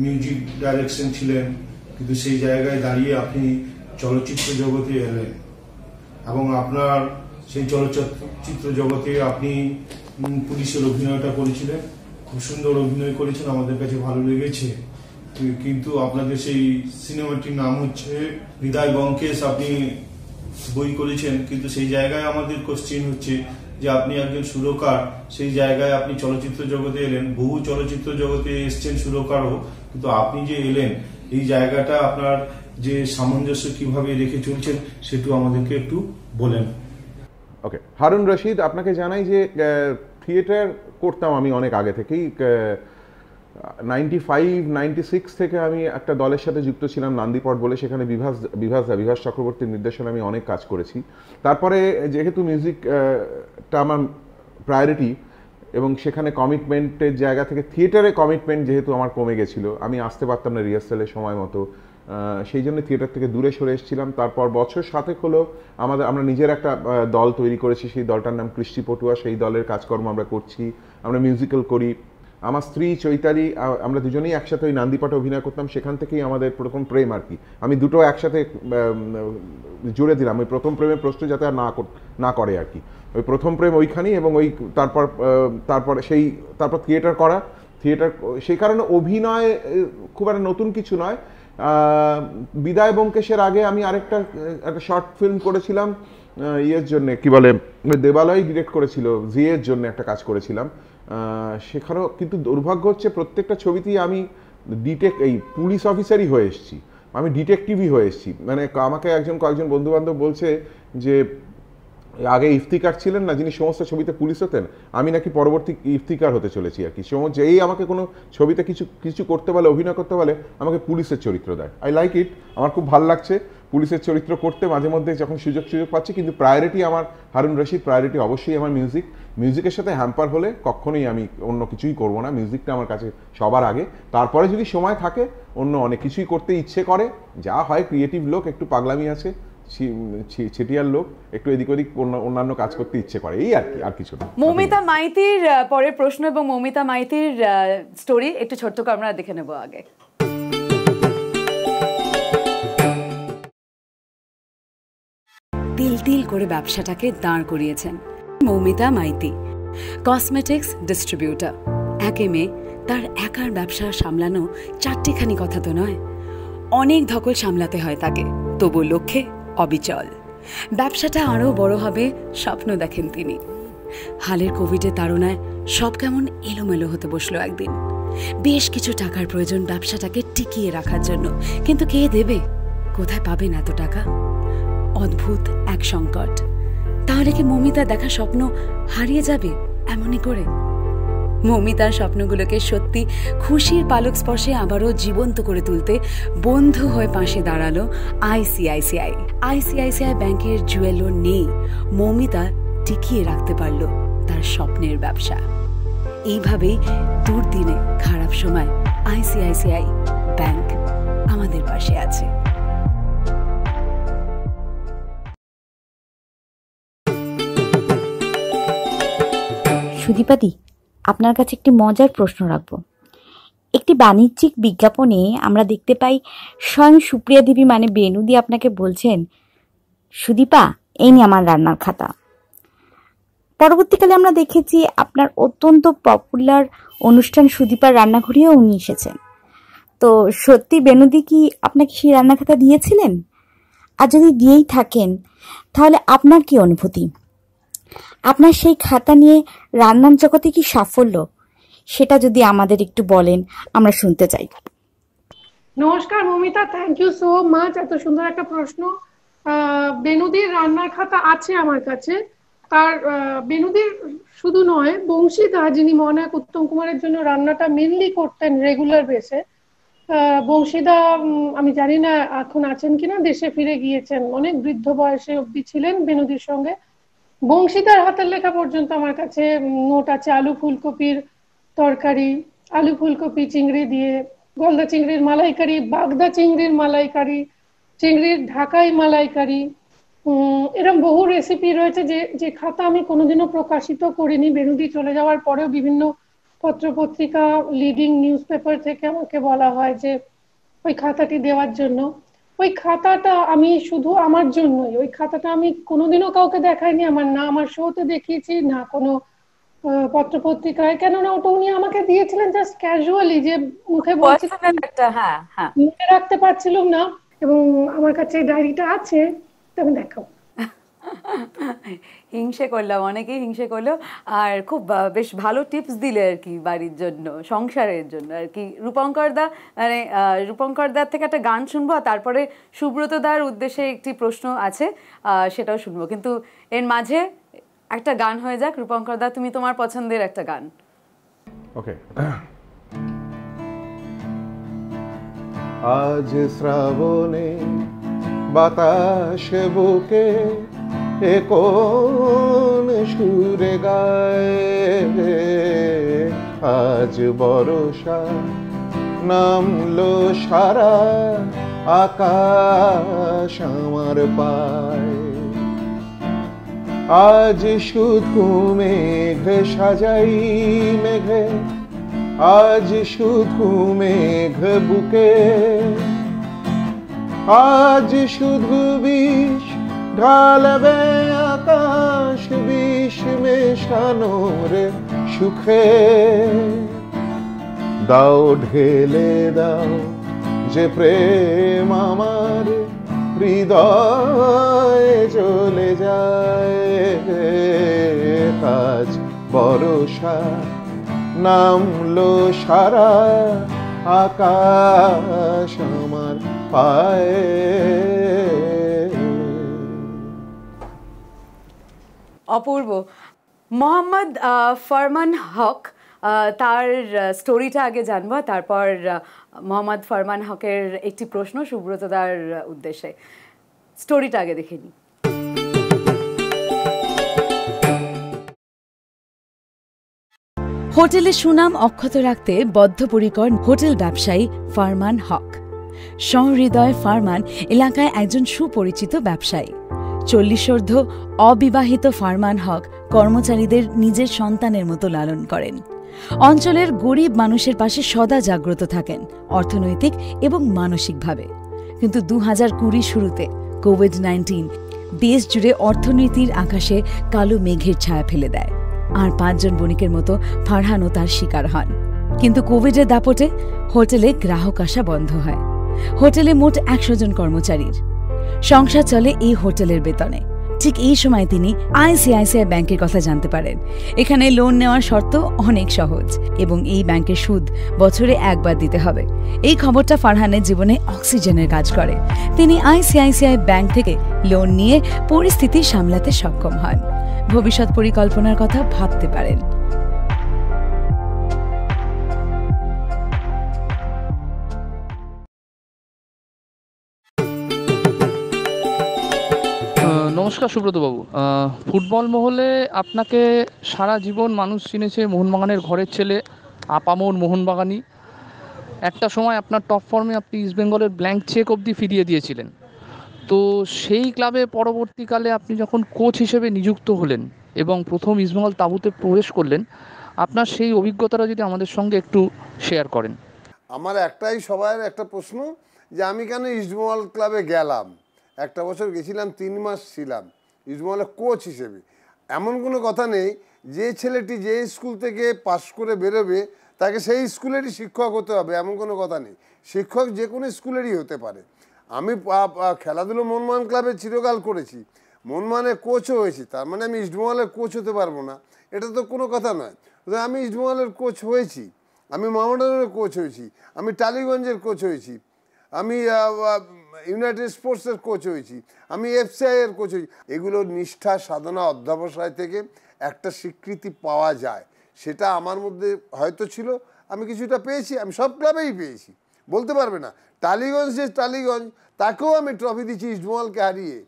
মিউজিক ডাইরেকশন ছিলেন, কিন্তু সেই জায়গায় দাঁড়িয়ে আপনি চলচ্চিত্র জগতে এলেন এবং আপনার সেই চলচ্চিত্র জগতে আপনি পুলিশের অভিনয়টা করেছিলেন, খুব সুন্দর অভিনয় করেছেন, আমাদের কাছে ভালো লেগেছে। কিন্তু আপনাদের সেই সিনেমাটির নাম হচ্ছে হৃদয় ব্যোমকেশ, আপনি বই করেছেন, কিন্তু সেই জায়গায় আমাদের কোশ্চেন হচ্ছে যে আপনি একজন সুরকার, সেই জায়গায় আপনি চলচ্চিত্র জগতে এলেন, বহু চলচ্চিত্র জগতে এসছেন সুরকারও, কিন্তু আপনি যে এলেন এই জায়গাটা আপনার যে সামঞ্জস্য কিভাবে রেখে চলছেন সেটু আমাদেরকে একটু বলেন। ওকে, হারুন রশিদ, আপনাকে জানাই যে থিয়েটার করতাম আমি অনেক আগে থেকেই। 95-96 থেকে আমি একটা দলের সাথে যুক্ত ছিলাম, নান্দিপট বলে, সেখানে বিভাস চক্রবর্তীর নির্দেশনা আমি অনেক কাজ করেছি। তারপরে যেহেতু মিউজিকটা আমার প্রায়োরিটি এবং সেখানে কমিটমেন্টের জায়গা থেকে থিয়েটারে কমিটমেন্ট যেহেতু আমার কমে গেছিলো, আমি আসতে পারতাম না রিহার্সালের সময় মতো, সেই জন্য থিয়েটার থেকে দূরে সরে এসেছিলাম। তারপর বছর 7 হলো আমরা নিজের একটা দল তৈরি করেছি, সেই দলটার নাম কৃষ্টি পটুয়া। সেই দলের কাজকর্ম আমরা করছি, আমরা মিউজিক্যাল করি। আমার স্ত্রী চৈতালি, আমরা দুজনেই একসাথে ওই নান্দিপাটে অভিনয় করতাম, সেখান থেকেই আমাদের প্রথম প্রেম আর কি। আমি দুটো একসাথে জুড়ে দিলাম, ওই প্রথম প্রেমের প্রশ্ন যাতে আর না করে আর কি। ওই প্রথম প্রেম ওইখানেই, এবং ওই তারপর থিয়েটার করা, সেই কারণে অভিনয় খুব একটা নতুন কিছু নয়। বিদায় ব্যোমকেশের আগে আমি একটা শর্ট ফিল্ম করেছিলাম ইয়ের জন্য, কি বলে, দেবালয় ডিরেক্ট করেছিল, জিএর জন্য একটা কাজ করেছিলাম। সেখানেও কিন্তু দুর্ভাগ্য হচ্ছে প্রত্যেকটা ছবিতেই আমি এই পুলিশ অফিসারই হয়ে এসেছি, আমি ডিটেকটিভই হয়ে এসেছি। মানে আমাকে কয়েকজন বন্ধুবান্ধব বলছে যে আগে ইফতিকার ছিলেন না, যিনি সমস্ত ছবিতে পুলিশ হতেন, আমি নাকি পরবর্তী ইফতিকার হতে চলেছি আর কি। যেই আমাকে কোনো ছবিতে কিছু করতে বলে, অভিনয় করতে বলে, আমাকে পুলিশের চরিত্র দেয়। আই লাইক ইট, আমার খুব ভালো লাগছে পুলিশের চরিত্র করতে মাঝে মধ্যে যখন সুযোগ পাচ্ছি। কিন্তু প্রায়োরিটি আমার হারুন রশিদ, প্রায়োরিটি অবশ্যই আমার মিউজিকের সাথে হ্যাম্পার হলে কখনোই আমি অন্য কিছুই করব না। মিউজিকটা আমার কাছে সবার আগে, তারপরে যদি সময় থাকে অন্য অনেক কিছুই করতে ইচ্ছে করে। যা হয় ক্রিয়েটিভ লোক, একটু পাগলামি আছে, ছেটিয়ার লোক, একটু এদিক ওদিক অন্যান্য কাজ করতে ইচ্ছে করে, এই আর কি, আর কিছু না। মৌমিতা মাইতির পরের প্রশ্ন এবং মৌমিতা মাইতির স্টোরি একটু ছোট্ট করে আমরা দেখে নেব আগে। তিল তিল করে ব্যবসাটাকে দাঁড় করিয়েছেন মৌমিতা মাইতি, কসমেটিক্স ডিস্ট্রিবিউটর। একে মেয়ে, তার একার ব্যবসা সামলানো চারটিখানি কথা তো নয়, অনেক ধকল সামলাতে হয় তাকে, তবু লক্ষ্যে অবিচল। ব্যবসাটা আরও বড় হবে স্বপ্ন দেখেন তিনি। হালের কোভিডের তাড়নায় সব কেমন এলোমেলো হতে বসলো একদিন। বেশ কিছু টাকার প্রয়োজন ব্যবসাটাকে টিকিয়ে রাখার জন্য, কিন্তু কে দেবে, কোথায় পাবেন এত টাকা? অদ্ভুত এক সংকট। তাহলে কি মৌমিতার দেখা স্বপ্ন হারিয়ে যাবে এমনই করে? মৌমিতার স্বপ্নগুলোকে সত্যি খুশির পালক স্পর্শে আবারও জীবন্ত করে তুলতে বন্ধু হয়ে পাশে দাঁড়ালো আইসিআইসিআই ব্যাংকের জুয়েল লোন নেই মৌমিতা টিকিয়ে রাখতে পারল তার স্বপ্নের ব্যবসা। এইভাবেই দুর্দিনে খারাপ সময় আইসিআইসিআই ব্যাংক আমাদের পাশে আছে। সুদীপাদি, আপনার কাছে একটি মজার প্রশ্ন রাখবো। একটি বাণিজ্যিক বিজ্ঞাপনে আমরা দেখতে পাই স্বয়ং সুপ্রিয়া দেবী মানে বেনুদি আপনাকে বলছেন, সুদীপা এই নিয়ে আমার রান্নার খাতা। পরবর্তীকালে আমরা দেখেছি আপনার অত্যন্ত পপুলার অনুষ্ঠান সুদীপার রান্নাঘরেও উনি এসেছেন। তো সত্যি বেনুদি কি আপনাকে সেই রান্নার খাতা দিয়েছিলেন? আর যদি দিয়েই থাকেন তাহলে আপনার কি অনুভূতি? আপনার সেই খাতা নিয়ে রান্নার জগতে কি সাফল্য, সেটা যদি আমাদের একটু বলেন, আমরা শুনতে চাই। নমস্কার Moumita, thank you so much, এত সুন্দর একটা প্রশ্ন। বেনুদির রান্নার খাতা আছে আমার কাছে। তার বেনুদির শুধু নয়, বংশীদা যিনি মহানায়ক উত্তম কুমারের জন্য রান্নাটা মেনলি করতেন রেগুলার বেসে, বংশীদা আমি জানি না এখন আছেন কিনা, দেশে ফিরে গিয়েছেন, অনেক বৃদ্ধ বয়সে অবধি ছিলেন বেনুদির সঙ্গে। বংশীদার হাতের লেখা পর্যন্ত আমার কাছে নোট আছে। আলু ফুলকপির তরকারি, আলু ফুলকপি চিংড়ি দিয়ে, গলদা চিংড়ির মালাইকারি, বাগদা চিংড়ির মালাইকারি, চিংড়ির ঢাকাই মালাইকারি, এরকম বহু রেসিপি রয়েছে যে খাতা আমি কোনোদিনও প্রকাশিত করিনি। বেনুদি চলে যাওয়ার পরেও বিভিন্ন পত্রপত্রিকা, লিডিং নিউজ পেপার থেকে আমাকে বলা হয় যে ওই খাতাটি দেওয়ার জন্য। ওই খাতাটা আমি শুধু আমার জন্যই, ওই খাতাটা আমি কোনোদিনও কাউকে দেখাইনি, না আমার শোতে দেখিয়েছি, না কোনো পত্রপত্রিকায়, কেননা ওটা উনি আমাকে দিয়েছিলেন জাস্ট ক্যাজুয়ালি, যে মুখে বলছিলেন, মুখে রাখতে পারছিলাম না। এবং আমার কাছে ডায়েরিটা আছে, আমি দেখাবো। হিংসে করলাম, অনেকেই হিংসে করলো, আর খুব বেশ ভালো টিপস দিলে আর কি বাড়ির জন্য, সংসারের জন্য আর কি। রূপঙ্কর দার থেকে একটা গান শুনবো, তারপরে সুব্রত দার উদ্দেশ্যে একটি প্রশ্ন আছে, সেটাও শুনবো, কিন্তু এর মাঝে একটা গান হয়ে যাক। রূপঙ্কর দা, তুমি তোমার পছন্দের একটা গান। ওকে। আজ শ্রাবণে বাতাসে বুকে এ কোন সুরে গায়, আজ বর্ষা নামলো সারা আকাশ আমার পায়, আজ শুধু মেঘ সাজাই মেঘে, আজ শুধু মেঘ বুকে, আজ শুধু বিষ ঢালবে আকাশ বিষ মেশানোর সুখে, দাও ঢেলে দাও যে প্রেম আমার হৃদয়ে চলে যায়, আজ বর্ষা নামলো সারা আকাশ আমার পায়ে। অপূর্ব। মোহাম্মদ ফরমান হক, তার স্টোরিটা আগে জানবো, তারপর মোহাম্মদ ফরমান হকের একটি প্রশ্ন সুব্রতদার উদ্দেশ্যে। স্টোরিটা আগে দেখে নিই। হোটেলের সুনাম অক্ষত রাখতে বদ্ধপরিকর হোটেল ব্যবসায়ী ফরমান হক। সহৃদয় ফরমান এলাকায় একজন সুপরিচিত ব্যবসায়ী। 40ঊর্ধ্ব অবিবাহিত ফরমান হক কর্মচারীদের নিজের সন্তানের মতো লালন করেন। অঞ্চলের গরিব মানুষের পাশে সদা জাগ্রত থাকেন অর্থনৈতিক এবং মানসিকভাবে। কিন্তু 2020 শুরুতে কোভিড-19 দেশ জুড়ে অর্থনীতির আকাশে কালো মেঘের ছায়া ফেলে দেয়। আর 5 জন বণিকের মতো ফারহানও তার শিকার হন। কিন্তু কোভিডের দাপটে হোটেলে গ্রাহক আসা বন্ধ হয়। হোটেলে মোট 100 জন কর্মচারীর সংসার চলে এই হোটেলের বেতনে। ঠিক এই সময় তিনি আইসিআইসিআই ব্যাংকের কথা জানতে পারেন। এখানে লোন নেওয়ার শর্ত অনেক সহজ এবং এই ব্যাংকের সুদ বছরে একবার দিতে হবে। এই খবরটা ফারহানের জীবনে অক্সিজেনের কাজ করে। তিনি আইসিআইসিআই ব্যাংক থেকে লোন নিয়ে পরিস্থিতি সামলাতে সক্ষম হন। ভবিষ্যৎ পরিকল্পনার কথা ভাবতে পারেন। নমস্কার সুব্রতবাবু। ফুটবল মহলে আপনাকে সারা জীবন মানুষ চিনেছে মোহনবাগানের ঘরের ছেলে, আপামর মোহনবাগানি। একটা সময় আপনার টপ ফর্মে আপনি ইস্টবেঙ্গলের ব্ল্যাঙ্ক চেক অবধি ফিরিয়ে দিয়েছিলেন। তো সেই ক্লাবে পরবর্তীকালে আপনি যখন কোচ হিসেবে নিযুক্ত হলেন এবং প্রথম ইস্টবেঙ্গল তাঁবুতে প্রবেশ করলেন, আপনার সেই অভিজ্ঞতাটা যদি আমাদের সঙ্গে একটু শেয়ার করেন। আমার একটাই সবার একটা প্রশ্ন যে আমি কেন ইস্টবেঙ্গল ক্লাবে গেলাম। একটা বছর গেছিলাম, 3 মাস ছিলাম ইস্টবেঙ্গলের কোচ হিসেবে। এমন কোনো কথা নেই যে ছেলেটি যে স্কুল থেকে পাশ করে বেরোবে তাকে সেই স্কুলেরই শিক্ষক হতে হবে, এমন কোনো কথা নেই। শিক্ষক যে কোনো স্কুলেরই হতে পারে। আমি খেলাধুলো মোহনবাগান ক্লাবে চিরকাল করেছি, মোহনবাগানের কোচও হয়েছি, তার মানে আমি ইস্টবেঙ্গলের কোচ হতে পারবো না, এটা তো কোনো কথা নয়। আমি ইস্টবেঙ্গলের কোচ হয়েছি, আমি মোহামেডানের কোচ হয়েছি, আমি টালিগঞ্জের কোচ হয়েছি, আমি ইউনাইটেড স্পোর্টসের কোচ হয়েছি, আমি এফসিআই এর কোচ হয়েছি। এগুলো নিষ্ঠা, সাধনা, অধ্যবসায় থেকে একটা স্বীকৃতি পাওয়া যায়, সেটা আমার মধ্যে হয়তো ছিল, আমি কিছুটা পেয়েছি। আমি সব ক্লাবেই পেয়েছি, বলতে পারবে না। টালিগঞ্জ যে টালিগঞ্জ, তাকেও আমি ট্রফি দিচ্ছি ইস্টবেঙ্গলকে হারিয়ে।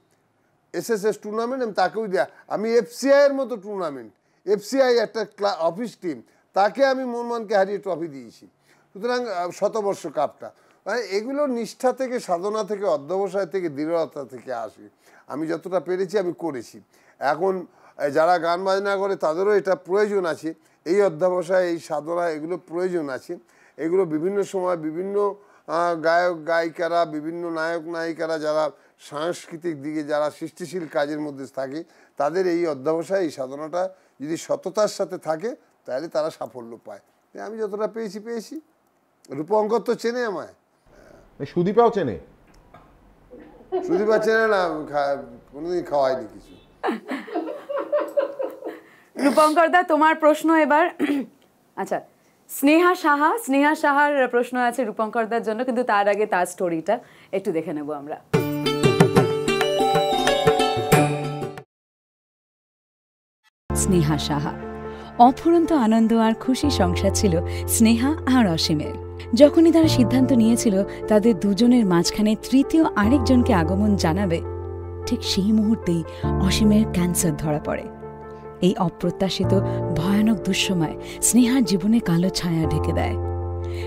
এসএসএস টুর্নামেন্ট আমি তাকেও দেয়া। আমি এফসিআই এর মতো টুর্নামেন্ট, এফসিআই একটা অফিস টিম, তাকে আমি মোহনবাগানকে হারিয়ে ট্রফি দিয়েছি। সুতরাং শতবর্ষ কাপটা, মানে এগুলো নিষ্ঠা থেকে, সাধনা থেকে, অধ্যবসায় থেকে, দৃঢ়তা থেকে আসে। আমি যতটা পেরেছি আমি করেছি। এখন যারা গান বাজনা করে তাদেরও এটা প্রয়োজন আছে, এই অধ্যবসায়, এই সাধনা, এগুলো প্রয়োজন আছে। এগুলো বিভিন্ন সময় বিভিন্ন গায়ক গায়িকারা, বিভিন্ন নায়ক নায়িকারা যারা সাংস্কৃতিক দিকে, যারা সৃষ্টিশীল কাজের মধ্যে থাকে, তাদের এই অধ্যবসায়, এই সাধনাটা যদি সততার সাথে থাকে তাহলে তারা সাফল্য পায়। আমি যতটা পেয়েছি। রূপঙ্কর তো চেনে আমায়, সুদীপাও চেনে। সুদীপা চেনে না, কোনোদিন খাওয়াইনি কিছু। রূপঙ্কর দা, তোমার প্রশ্ন এবার। আচ্ছা, স্নেহা সাহার প্রশ্ন আছে রূপঙ্কর দার জন্য, কিন্তু তার আগে তার স্টোরিটা একটু দেখে নেব আমরা। স্নেহা সাহা। অফুরন্ত আনন্দ আর খুশি সংসার ছিল স্নেহা আর অসীমের। যখনই তারা সিদ্ধান্ত নিয়েছিল তাদের দুজনের মাঝখানে তৃতীয় আরেকজনকে আগমন জানাবে, ঠিক সেই মুহূর্তেই অসীমের ক্যান্সার ধরা পড়ে। এই অপ্রত্যাশিত ভয়ানক দুঃসময় স্নেহার জীবনে কালো ছায়া ঢেকে দেয়।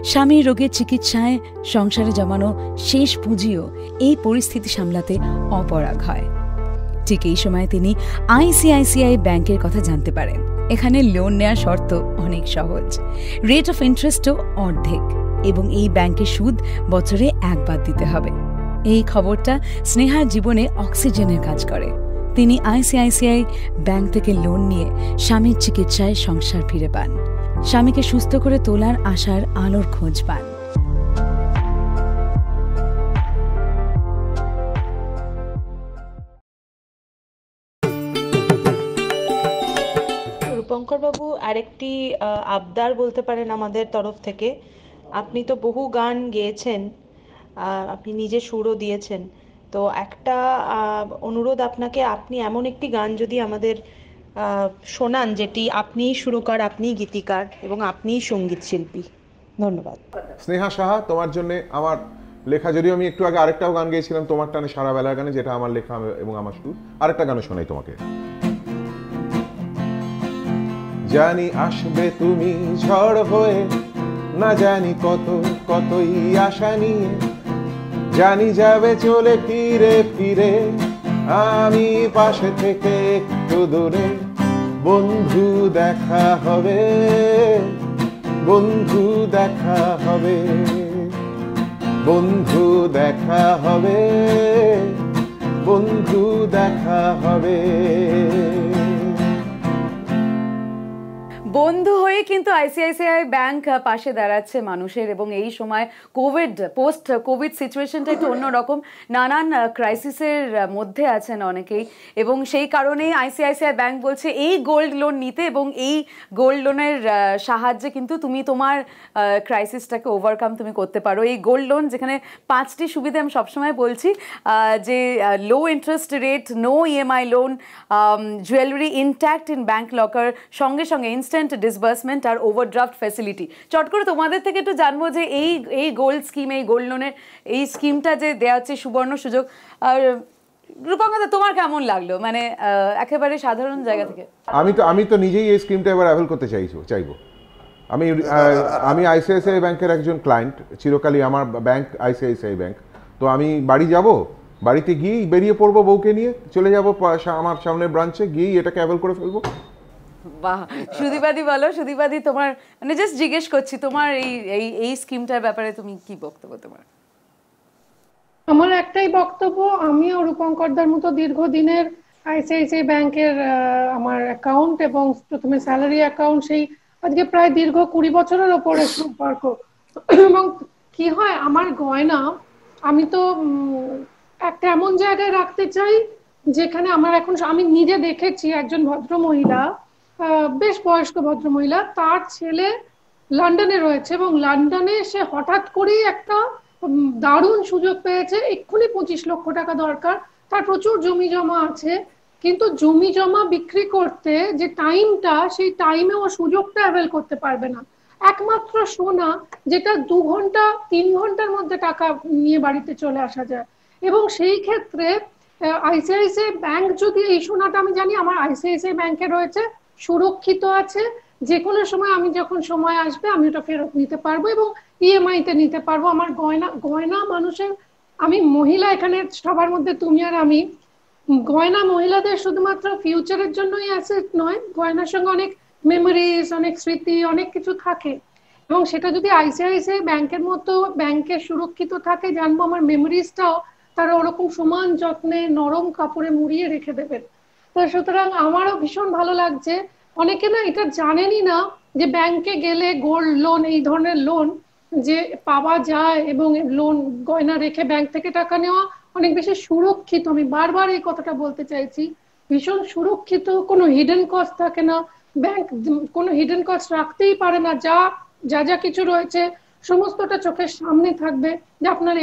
স্বামীর রোগের চিকিৎসায় সংসারে জমানো শেষ পুঁজিও এই পরিস্থিতি সামলাতে অপরাগ হয়। ঠিক এই সময় তিনি আইসিআইসিআই ব্যাংকের কথা জানতে পারেন। এখানে লোন নেওয়ার শর্ত অনেক সহজ, রেট অফ ইন্টারেস্টও অর্ধেক, এবং এই ব্যাংকের সুদ বছরে একবার দিতে হবে। এই খবরটা স্নেহার জীবনে অক্সিজেনের কাজ করে। তিনি আইসিআইসিআই ব্যাংক থেকে লোন নিয়ে স্বামীর চিকিৎসায় সংসার ফিরে পান। স্বামীকে সুস্থ করে তোলার আশার আলোর খোঁজ পান। রূপঙ্কর বাবু, আরেকটি আবদার বলতে পারেন আমাদের তরফ থেকে। আপনি তো বহু গান গেয়েছেন, আপনি নিজে সুরও দিয়েছেন, তো একটা অনুরোধ আপনাকে, আপনি এমন একটি গান যদি আমাদের শোনান যেটি আপনিই সুরকার, আপনিই গীতিকার এবং আপনিই সঙ্গীত শিল্পী। ধন্যবাদ। স্নেহা সাহা, তোমার জন্য আমার লেখা, যদিও আমি একটু আগে আরেকটাও গান গেয়েছিলাম তোমার টানে সারা বেলা গানে, যেটা আমার লেখা এবং আমার সুর, আরেকটা গানে শোনাই তোমাকে। জানি আসবে তুমি ঝড় হয়ে, না জানি কত কতই আশা নিয়ে, জানি যাবে চলে ফিরে ফিরে, আমি পাশে থেকে একটু দূরে। বন্ধু দেখা হবে, বন্ধু দেখা হবে, বন্ধু দেখা হবে, বন্ধু দেখা হবে। বন্ধু হয়ে কিন্তু আইসিআইসিআই ব্যাংক পাশে দাঁড়াচ্ছে মানুষের, এবং এই সময় পোস্ট কোভিড সিচুয়েশনটা একটু অন্যরকম, নানান ক্রাইসিসের মধ্যে আছেন অনেকেই, এবং সেই কারণেই আইসিআইসিআই ব্যাংক বলছে এই গোল্ড লোন নিতে, এবং এই গোল্ড লোনের সাহায্যে কিন্তু তুমি তোমার ক্রাইসিসটাকে ওভারকাম তুমি করতে পারো। এই গোল্ড লোন যেখানে 5টি সুবিধা আমি সবসময় বলছি, যে low interest rate, no EMI loan, jewellery intact in bank locker, সঙ্গে সঙ্গে ইনস্ট্যান্ট ডিসবার্সমেন্ট আর ওভারড্রাফট ফ্যাসিলিটি। চট করে তোমাদের থেকে একটু জানবো যে এই গোল্ড স্কিম, এই গোল্ড লোনের এই স্কিমটা যে দেওয়া হচ্ছে, সুবর্ণ সুযোগ, আর রূপঙ্কর তোমার কেমন লাগলো, মানে একেবারে সাধারণ জায়গা থেকে? আমি তো নিজেই এই স্কিমটা এবার অ্যাভেল করতে চাইবো। আমি আইসিআইসিআই ব্যাংকের একজন ক্লায়েন্ট, চিরকালই আমার ব্যাংক আইসিআইসিআই ব্যাংক। তো আমি বাড়ি যাব, বাড়িতে গিয়েই বেরিয়ে পড়বো, বউকে নিয়ে চলে যাব আমার সামনের ব্রাঞ্চে, গিয়েই এটাকে অ্যাভেল করে ফেলবো। বাহ, সুদীপাদি বলো, সুদীপাদি তোমার, মানে জাস্ট জিজ্ঞেস করছি তোমার এই স্কিমটার ব্যাপারে তুমি কি বক্তব্য তোমার? আমার একটাই বক্তব্য, আমিও রূপঙ্করদার মতো দীর্ঘদিনের আইসিআইসিআই ব্যাংকের আমার অ্যাকাউন্ট, এবং প্রথমে স্যালারি অ্যাকাউন্ট, সেই আজকে প্রায় দীর্ঘ 20 বছরের ওপরে সম্পর্ক। এবং কি হয়, আমার গয়না আমি তো একটা এমন জায়গায় রাখতে চাই যেখানে আমার এখন, আমি নিজে দেখেছি একজন ভদ্রমহিলা, বেশ বয়স্ক ভদ্রমহিলা, তার ছেলে লন্ডনে রয়েছে, এবং লন্ডনে সে হঠাৎ করেই একটা দারুণ সুযোগ পেয়েছে, এক্ষুনি 25 লক্ষ টাকা দরকার, তার প্রচুর জমি জমা আছে, কিন্তু জমি জমা বিক্রি করতে যে টাইমটা, সেই টাইমে ও সুযোগটা অ্যাভেল করতে পারবে না। একমাত্র সোনা, যেটা 2 ঘন্টা 3 ঘন্টার মধ্যে টাকা নিয়ে বাড়িতে চলে আসা যায়। এবং সেই ক্ষেত্রে আইসিআইসিআই ব্যাংক, যদি এই সোনাটা, আমি জানি আমার আইসিআইসিআই ব্যাংকে রয়েছে, সুরক্ষিত আছে, যে কোনো সময় আমি যখন সময় আসবে আমি ওটা ফেরত নিতে পারবো এবং ইএমআই তে নিতে পারবো। আমার গয়না মানুষের, আমি মহিলা এখানে সবার মধ্যে তুমি আর আমি, গয়না মহিলাদের শুধুমাত্র ফিউচারের জন্যই অ্যাসেট নয়, গয়নার সঙ্গে অনেক মেমোরিজ, অনেক স্মৃতি, অনেক কিছু থাকে, এবং সেটা যদি আইসিআইসিআই ব্যাংকের মতো ব্যাংকে সুরক্ষিত থাকে, জানবো আমার মেমোরিজটাও তারা ওরকম সমান যত্নে নরম কাপড়ে মুড়িয়ে রেখে দেবেন। তো সুতরাং আমারও ভীষণ ভালো লাগছে। অনেকে না এটা জানেনই না যে ব্যাংকে গেলে গোল্ড লোন, এই ধরনের লোন যে পাওয়া যায়, এবং লোন গয়না রেখে ব্যাংক থেকে টাকা নেওয়া অনেক বেশি সুরক্ষিত। আমি বারবার এই কথাটা বলতে চাইছি, ভীষণ সুরক্ষিত, কোনো হিডেন কস্ট থাকে না, ব্যাংক কোনো হিডেন কস্ট রাখতেই পারে না, যা যা কিছু রয়েছে সমস্তটা চোখের সামনে থাকবে, যে আপনার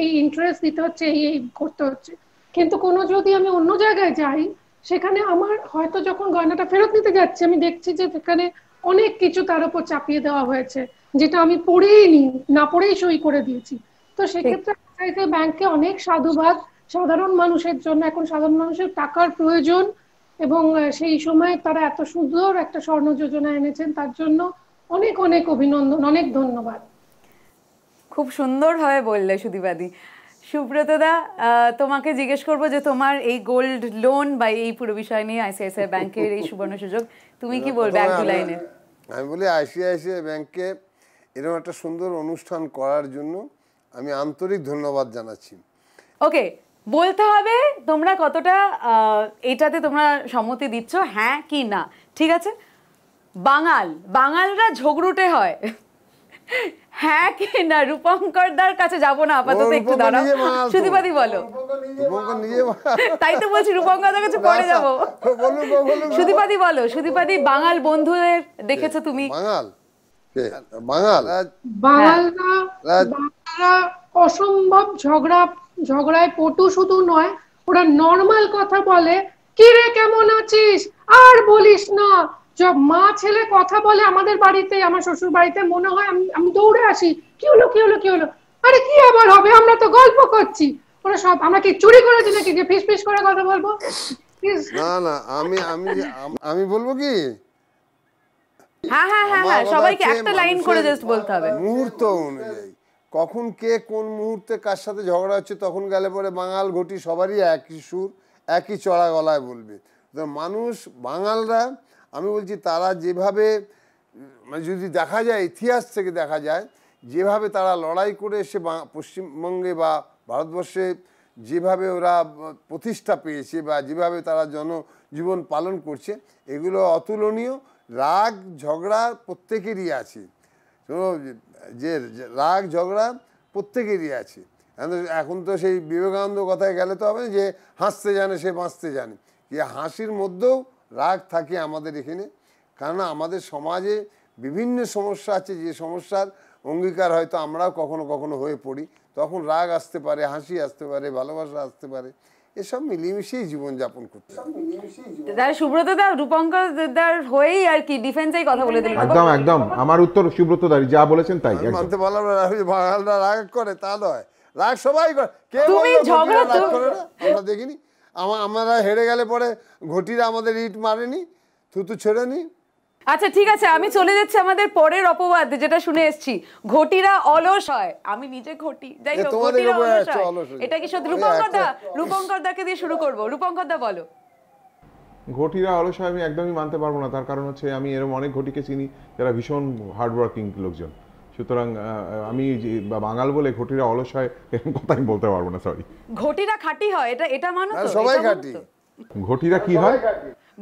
এই ইন্টারেস্ট দিতে হচ্ছে, এই করতে হচ্ছে। কিন্তু কোনো যদি আমি অন্য জায়গায় যাই, সেখানে আমার হয়তো যখন গয়নাটা ফেরত নিতে যাচ্ছি, আমি দেখছি যে সেখানে অনেক কিছু তার উপর চাপিয়ে দেওয়া হয়েছে, যেটা আমি পড়েই নি, না পড়েই সই করে দিয়েছি। তো সেক্ষেত্রে ব্যাংকে অনেক সাধুবাদ। সাধারণ মানুষের জন্য, এখন সাধারণ মানুষের টাকার প্রয়োজন, এবং সেই সময় তারা এত সুন্দর একটা স্বর্ণ যোজনা এনেছেন, তার জন্য অনেক অনেক অভিনন্দন, অনেক ধন্যবাদ। খুব সুন্দরভাবে বললে সুদীপাদি। সুব্রতদা, তোমাকে জিজ্ঞেস করবো যে তোমার এই গোল্ড লোন বা এই পুরো বিষয় নিয়ে আইসিআইসিআই ব্যাংকের এই সুবর্ণ সুযোগ, তুমি কি বলবে এক দু লাইনে? আমি বলি আইসিআইসিআই ব্যাংকে এরকম একটা সুন্দর অনুষ্ঠান করার জন্য আমি আন্তরিক ধন্যবাদ জানাচ্ছি। ওকে, বলতে হবে তোমরা কতটা এটাতে তোমরা সম্মতি দিচ্ছ, হ্যাঁ কি না। ঠিক আছে, বাঙালরা ঝগড়ুটে হয়, হ্যাঁ কি না, রূপঙ্কর দার কাছে যাবো না আপাতত, একটু দাঁড়াও। সুদীপাদি বলো। তাই তো বলছি রূপঙ্কর দার কাছে পরে যাবো। সুদীপাদি বলো, সুদীপাদি বাঙাল বন্ধুদের দেখেছো তুমি? বাঙালরা অসম্ভব ঝগড়ায় পটু শুধু নয়, ওরা নর্মাল কথা বলে, কি রে কেমন আছিস, আর বলিস না। মা ছেলে কথা বলে আমাদের বাড়িতে, আমার শ্বশুর বাড়িতে, মনে হয় আমি দৌড়ে আসি, কি হলো কি হলো কি হলো, আরে কি আবার হবে, আমরা তো গল্প করছি। ওরা সব, আমরা কি চুরি করেছি নাকি যে ফিস ফিস করে কথা বলবো? না না, আমি বলবো কি, হ্যাঁ হ্যাঁ হ্যাঁ হ্যাঁ, সবাইকে একটা লাইন করে জাস্ট বলতে হবে। মুহূর্ত অনুযায়ী কখন কে কোন মুহূর্তে কার সাথে ঝগড়া হচ্ছে, তখন গেলে পরে বাঙাল ঘটি সবারই একই সুর, একই চড়া গলায় বলবে। মানুষ বাঙালরা, আমি বলছি তারা যেভাবে, মানে যদি দেখা যায় ইতিহাস থেকে দেখা যায়, যেভাবে তারা লড়াই করে এসে পশ্চিমবঙ্গে বা ভারতবর্ষে যেভাবে ওরা প্রতিষ্ঠা পেয়েছে বা যেভাবে তারা জনজীবন পালন করছে, এগুলো অতুলনীয়। রাগ ঝগড়া প্রত্যেকেরই আছে, যে রাগ ঝগড়া প্রত্যেকেরই আছে। এখন তো সেই বিবেকানন্দ কথায় গেলে তো হবে যে হাসতে জানে সে বাঁচতে জানে, যে হাসির মধ্যেও রাগ থাকে আমাদের এখানে। কারণ আমাদের সমাজে বিভিন্ন সমস্যা আছে, যে সমস্যার অঙ্গীকার হয়তো আমরাও কখনো কখনো হয়ে পড়ি, তখন রাগ আসতে পারে, হাসি আসতে পারে, ভালোবাসা আসতে পারে, এসব মিলেমিশেই জীবনযাপন করতে হবে। সুব্রত দা রূপঙ্কর দার হয়েই আর কি ডিফেন্সেই কথা বলে দিলেন। একদম একদম, আমার উত্তর সুব্রত দা যা বলেছেন তাই। মানতে পারলাম না, বাঙালরা রাগ করে তা নয়, রাগ সবাই করে। কে রাগ করে না? আমরা দেখিনি। আমরা হেরে গেলে পরে ঘটিরা আমাদের ইট মারেনি, থুতু ছেড়েনি। আচ্ছা ঠিক আছে, আমি চলে যাচ্ছি আমাদের পরের অপবাদ, যেটা শুনে এসেছি, ঘটিরা অলস হয়। আমি নিজে ঘটি, যাই হোক, ঘটিরা অলস হয়, এটা কি সত্যি? রূপঙ্কর দাকে দিয়ে শুরু করব। রূপঙ্কর দা বলো। ঘটিরা অলস হয় আমি একদমই মানতে পারবো না। তার কারণ হচ্ছে আমি এরকম অনেক ঘটিকে চিনি যারা ভীষণ হার্ডওয়ার্কিং লোকজন। সুতরাং আমি বাঙাল বলে ঘটিরা অলস হয় এরকম কথা আমি বলতে পারবো না, সরি। ঘটিরা খাঁটি হয়, এটা মানো তো? সবাই খাঁটি। ঘটিরা কি হয়?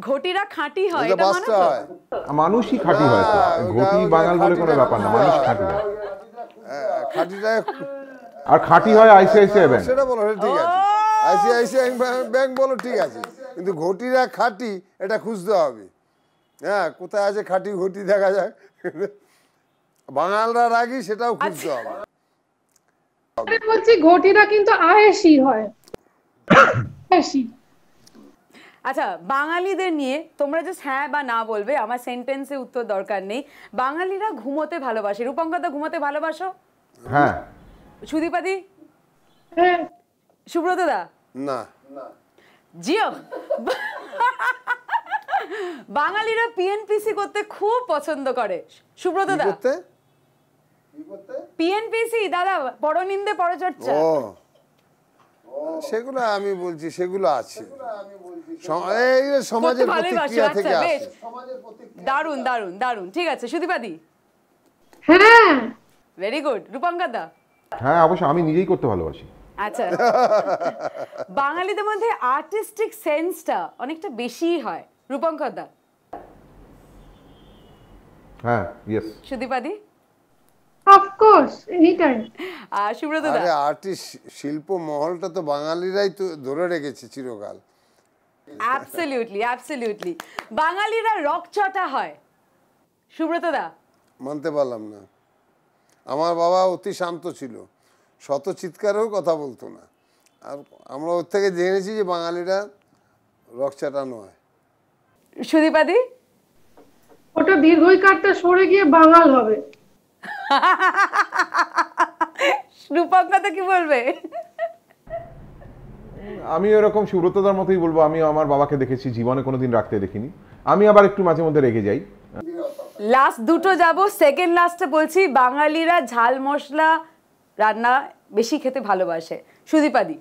ঘটিরা খাঁটি হয়, এটা মানো তো? মানুষই খাঁটি হয় তো, ঘটি বাঙাল বলে কোনো ব্যাপার না, মানুষ খাঁটি হয়। খাঁটিটা আর খাঁটি হয় আইসিআইসিআই ব্যাংক, সেটা বলো, ঠিক আছে। আইসিআইসিআই ব্যাংক বলো, ঠিক আছে, কিন্তু ঘটিরা খাঁটি এটা খুঁজতে হবে। হ্যাঁ, কোথায় আছে খাঁটি ঘটি দেখা যায়, বাঙালরা রাগি সেটাও খুঁজতে হবে। বলছি ঘটিরা কিন্তু আয়েশি হয়, আয়েশি। আচ্ছা, বাঙালিদের নিয়ে তোমরা জাস্ট হ্যাঁ বা না বলবে, আমার সেন্টেন্সে উত্তর দরকার নেই। বাঙালিরা ঘুমোতে ভালোবাসে। রূপঙ্কর দা ঘুমোতে ভালোবাসো? হ্যাঁ। সুদীপাদি? হ্যাঁ। সুব্রত দা? না। জিও। বাঙালিরা পিএনপিসি করতে খুব পছন্দ করে। সুব্রত দা? পিএনপিসি দাদা, পরনিন্দে পরচর্চা। সেগুলো আমি বলছি, সেগুলো আছে সমাজের প্রতিক্রিয়া থেকে আসে। দারুণ দারুণ দারুণ, ঠিক আছে। সুদীপাদি? হ্যাঁ। Very good. রূপঙ্কর দা? হ্যাঁ অবশ্যই, আমি নিজেই করতে ভালোবাসি। আচ্ছা, বাঙালিদের মধ্যে আর্টিস্টিক সেন্সটা অনেকটা বেশি হয়। রূপঙ্কর দা? হ্যাঁ, ইয়েস। সুদীপাদি? Of course, any time. আর সুব্রত দা? আরে আর্টিস্ট, শিল্প মহলটা তো বাঙালিরাই তো ধরে রেখেছে চিরকাল। Absolutely absolutely. বাঙালিরা রকচটা হয়। সুব্রত দা? মানতে পারলাম না। আমার বাবা অতি শান্ত ছিল, শত চিৎকারেও কথা বলতো না। আর আমরা ওর থেকে জেনেছি যে বাঙালিরা রকচাটা নয়। সুদীপাদি? ওটা দীর্ঘইকারটা সরে গিয়ে বাঙাল হবে। রূপঙ্কর কি বলবে? আমি এরকম সুব্রতদার মতোই বলবো। আমি আমার বাবাকে দেখেছি, জীবনে কোনোদিন রাখতে দেখিনি। আমি আবার একটু মাঝে মধ্যে রেগে যাই। লাস্ট দুটো যাব, সেকেন্ড লাস্টে বলছি বাঙালিরা ঝাল মশলা রান্না বেশি খেতে ভালোবাসে। সুদীপাদি?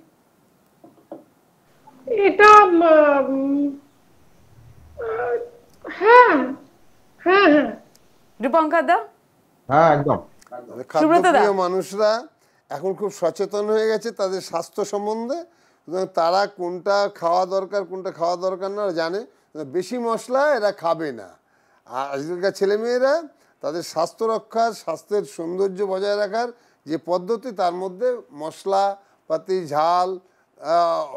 এটা হ্যাঁ হ্যাঁ হ্যাঁ। রূপঙ্কর দা? হ্যাঁ একদম। খাদ্যপ্রিয় মানুষরা এখন খুব সচেতন হয়ে গেছে তাদের স্বাস্থ্য সম্বন্ধে। তারা কোনটা খাওয়া দরকার কোনটা খাওয়া দরকার না জানে। বেশি মশলা এরা খাবে না। আর আজকালকার ছেলেমেয়েরা তাদের স্বাস্থ্য রক্ষার, স্বাস্থ্যের সৌন্দর্য বজায় রাখার যে পদ্ধতি, তার মধ্যে মশলাপাতি, ঝাল,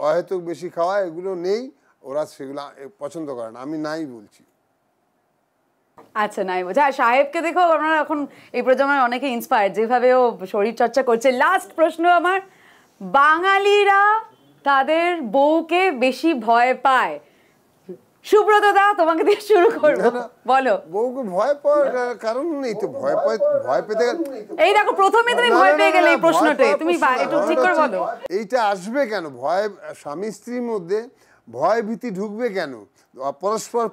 অহেতুক বেশি খাওয়া এগুলো নেই, ওরা সেগুলো পছন্দ করে না, আমি নাই বলছি। আচ্ছা, নাই বোঝা। সাহেবকে দেখো, আপনারা এখন এই প্রজন্মের অনেকে ইন্সপায়ার্ড, যেভাবে ও শরীর চর্চা করছে। লাস্ট প্রশ্ন আমার, বাঙালিরা তাদের বউকে বেশি ভয় পায়। সুব্রত দা, তোমাকে দিয়ে শুরু করবো, বলো। বউকে ভয় পাওয়ার কারণ নেই তো, ভয় পেতে এই দেখো প্রথমে তুমি ভয় পেয়ে গেলে এই প্রশ্নটাই, তুমি একটু ঠিক করে বলো। এইটা আসবে কেন? ভয়, স্বামী স্ত্রীর মধ্যে ভয় ভীতি ঢুকবে কেন? পরস্পর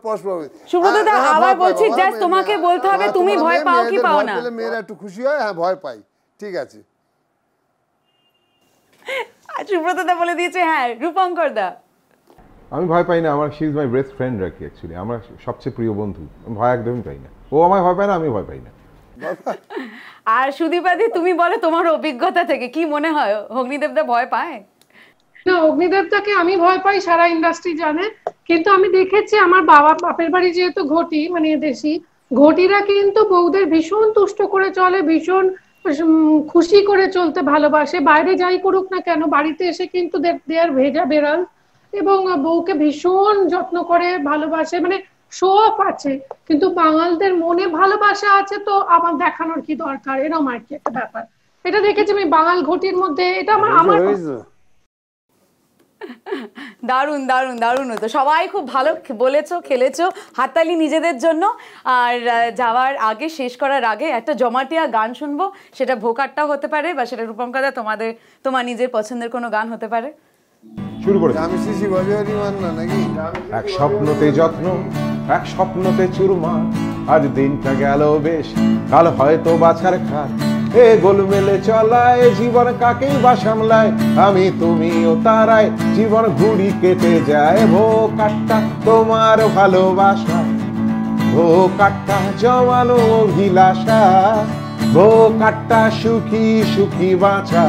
সুব্রত দা, আবার বলছি, জাস্ট তোমাকে বলতে হবে তুমি ভয় পাও কি পাও না। মেয়েরা একটু খুশি হয়, হ্যাঁ ভয় পাই, ঠিক আছে। সুব্রত দা বলে দিয়েছে হ্যাঁ। রূপঙ্কর দা? আমি ভয় পাই না, আমার she is my best friend রাখি, অ্যাকচুয়ালি আমার সবচেয়ে প্রিয় বন্ধু। আমি ভয় একদমই পাই না, ও আমায় ভয় পায় না, আমি ভয় পাই না। আর সুদীপাদি, তুমি বলো তোমার অভিজ্ঞতা থেকে কি মনে হয়, অগ্নিদেব দা ভয় পায়? না, অগ্নিদেবতাকে আমি ভয় পাই, সারা ইন্ডাস্ট্রি জানে। কিন্তু আমি দেখেছি আমার বাপের বাড়ি যেহেতু ঘটি, মানে দেশি ঘটিরা কিন্তু বউদের ভীষণ তুষ্ট করে চলে, ভীষণ খুশি করে চলতে ভালোবাসে। বাইরে যাই করুক না কেন, বাড়িতে এসে কিন্তু দেয়ার ভেজা বেড়াল, এবং বউকে ভীষণ যত্ন করে ভালোবাসে, মানে শো অফ আছে। কিন্তু বাঙালদের মনে ভালোবাসা আছে, তো আমার দেখানোর কি দরকার, এরকম আর কি একটা ব্যাপার। এটা দেখেছি আমি বাঙাল ঘটির মধ্যে, এটা আমার দারুণ দারুণ দারুণ হতো। সবাই খুব ভালো বলেছো, খেলেছো, হাততালি নিজেদের জন্য। আর যাওয়ার আগে, শেষ করার আগে একটা জমাটিয়া গান শুনবো, সেটা ভোকারটাও হতে পারে, বা সেটা রূপঙ্কর দা তোমার নিজের পছন্দের কোনো গান হতে পারে। শুরু করে আমি শিশি বাজারি মান্না নাকি? এক স্বপ্নতে যত্ন, এক স্বপ্নতে চুরমা, আজ দিনটা গেল বেশ, কাল হয়তো বাছার খাট। এ গোলমেলে চলায় জীবন কাকেই বা সামলায়, আমি তুমিও তারায় জীবন ঘুড়ি কেটে যায়। ভো কাটটা তোমার ভালোবাসা, ভো কাটটা জমানো অভিলাষা, ভো কাটটা সুখী সুখী বাঁচা,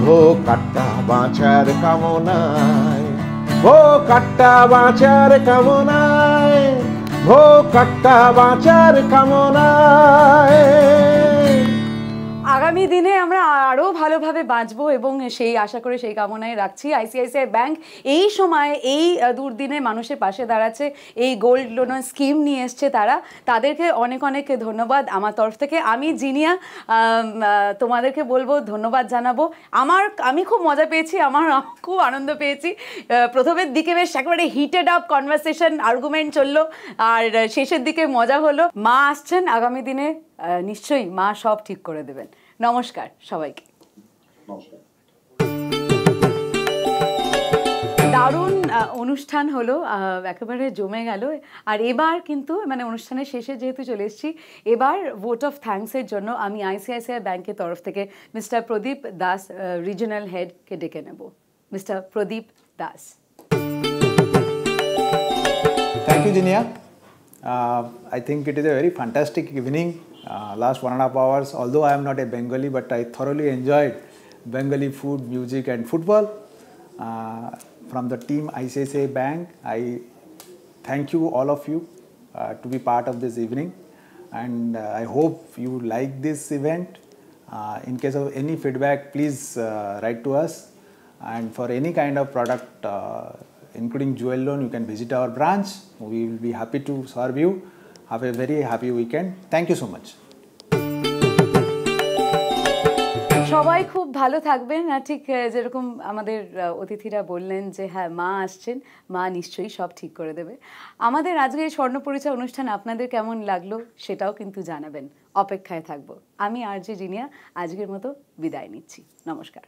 ভো কাটটা বাঁচার কামনায়, ভো কাটটা বাঁচার কামনায়, ভো কাটটা বাঁচার কামনায়। আগামী দিনে আমরা আরও ভালোভাবে বাঁচবো, এবং সেই আশা করে সেই কামনায় রাখছি। আইসিআইসিআই ব্যাংক এই সময়, এই দুর্দিনে মানুষের পাশে দাঁড়াচ্ছে, এই গোল্ড লোন স্কিম নিয়ে এসছে তারা, তাদেরকে অনেক অনেক ধন্যবাদ আমার তরফ থেকে। আমি জিনিয়া তোমাদেরকে বলবো, ধন্যবাদ জানাবো। আমি খুব মজা পেয়েছি, আমার খুব আনন্দ পেয়েছি। প্রথমের দিকে বেশ একেবারে হিটেড আপ কনভারসেশন, আর্গুমেন্ট চললো, আর শেষের দিকে মজা হলো। মা আসছেন আগামী দিনে, নিশ্চয়ই মা সব ঠিক করে দেবেন। নমস্কার সবাইকে। দারুণ অনুষ্ঠান হলো, একেবারে জমে গেল। আর এবার কিন্তু মানে অনুষ্ঠানের শেষে যেহেতু চলে এসেছি, এবার ভোট অফ থ্যাঙ্কসের জন্য আমি আইসিআইসিআই ব্যাংকের তরফ থেকে মিস্টার প্রদীপ দাস, রিজিওনাল হেডকে ডেকে নেব। Mister Pradip Das. Thank you, Jinia. I think it is a very fantastic evening. Last 1.5 hours, although I am not a Bengali, but I thoroughly enjoyed Bengali food, music and football. From the team ICICI Bank, I thank you, all of you, to be part of this evening, and I hope you like this event. In case of any feedback, please write to us, and for any kind of product, including jewel loan, you can visit our branch. We will be happy to serve you. Have a very happy weekend. Thank you so much. সবাই খুব ভালো থাকবেন। ঠিক যেরকম আমাদের অতিথিরা বললেন যে হ্যাঁ, মা আসছেন, মা নিশ্চয়ই সব ঠিক করে দেবে। আমাদের আজকে এই স্বর্ণ পরিচয় অনুষ্ঠান আপনাদের কেমন লাগলো সেটাও কিন্তু জানাবেন, অপেক্ষায় থাকবো। আমি আরজে জিনিয়া আজকের মতো বিদায় নিচ্ছি। নমস্কার।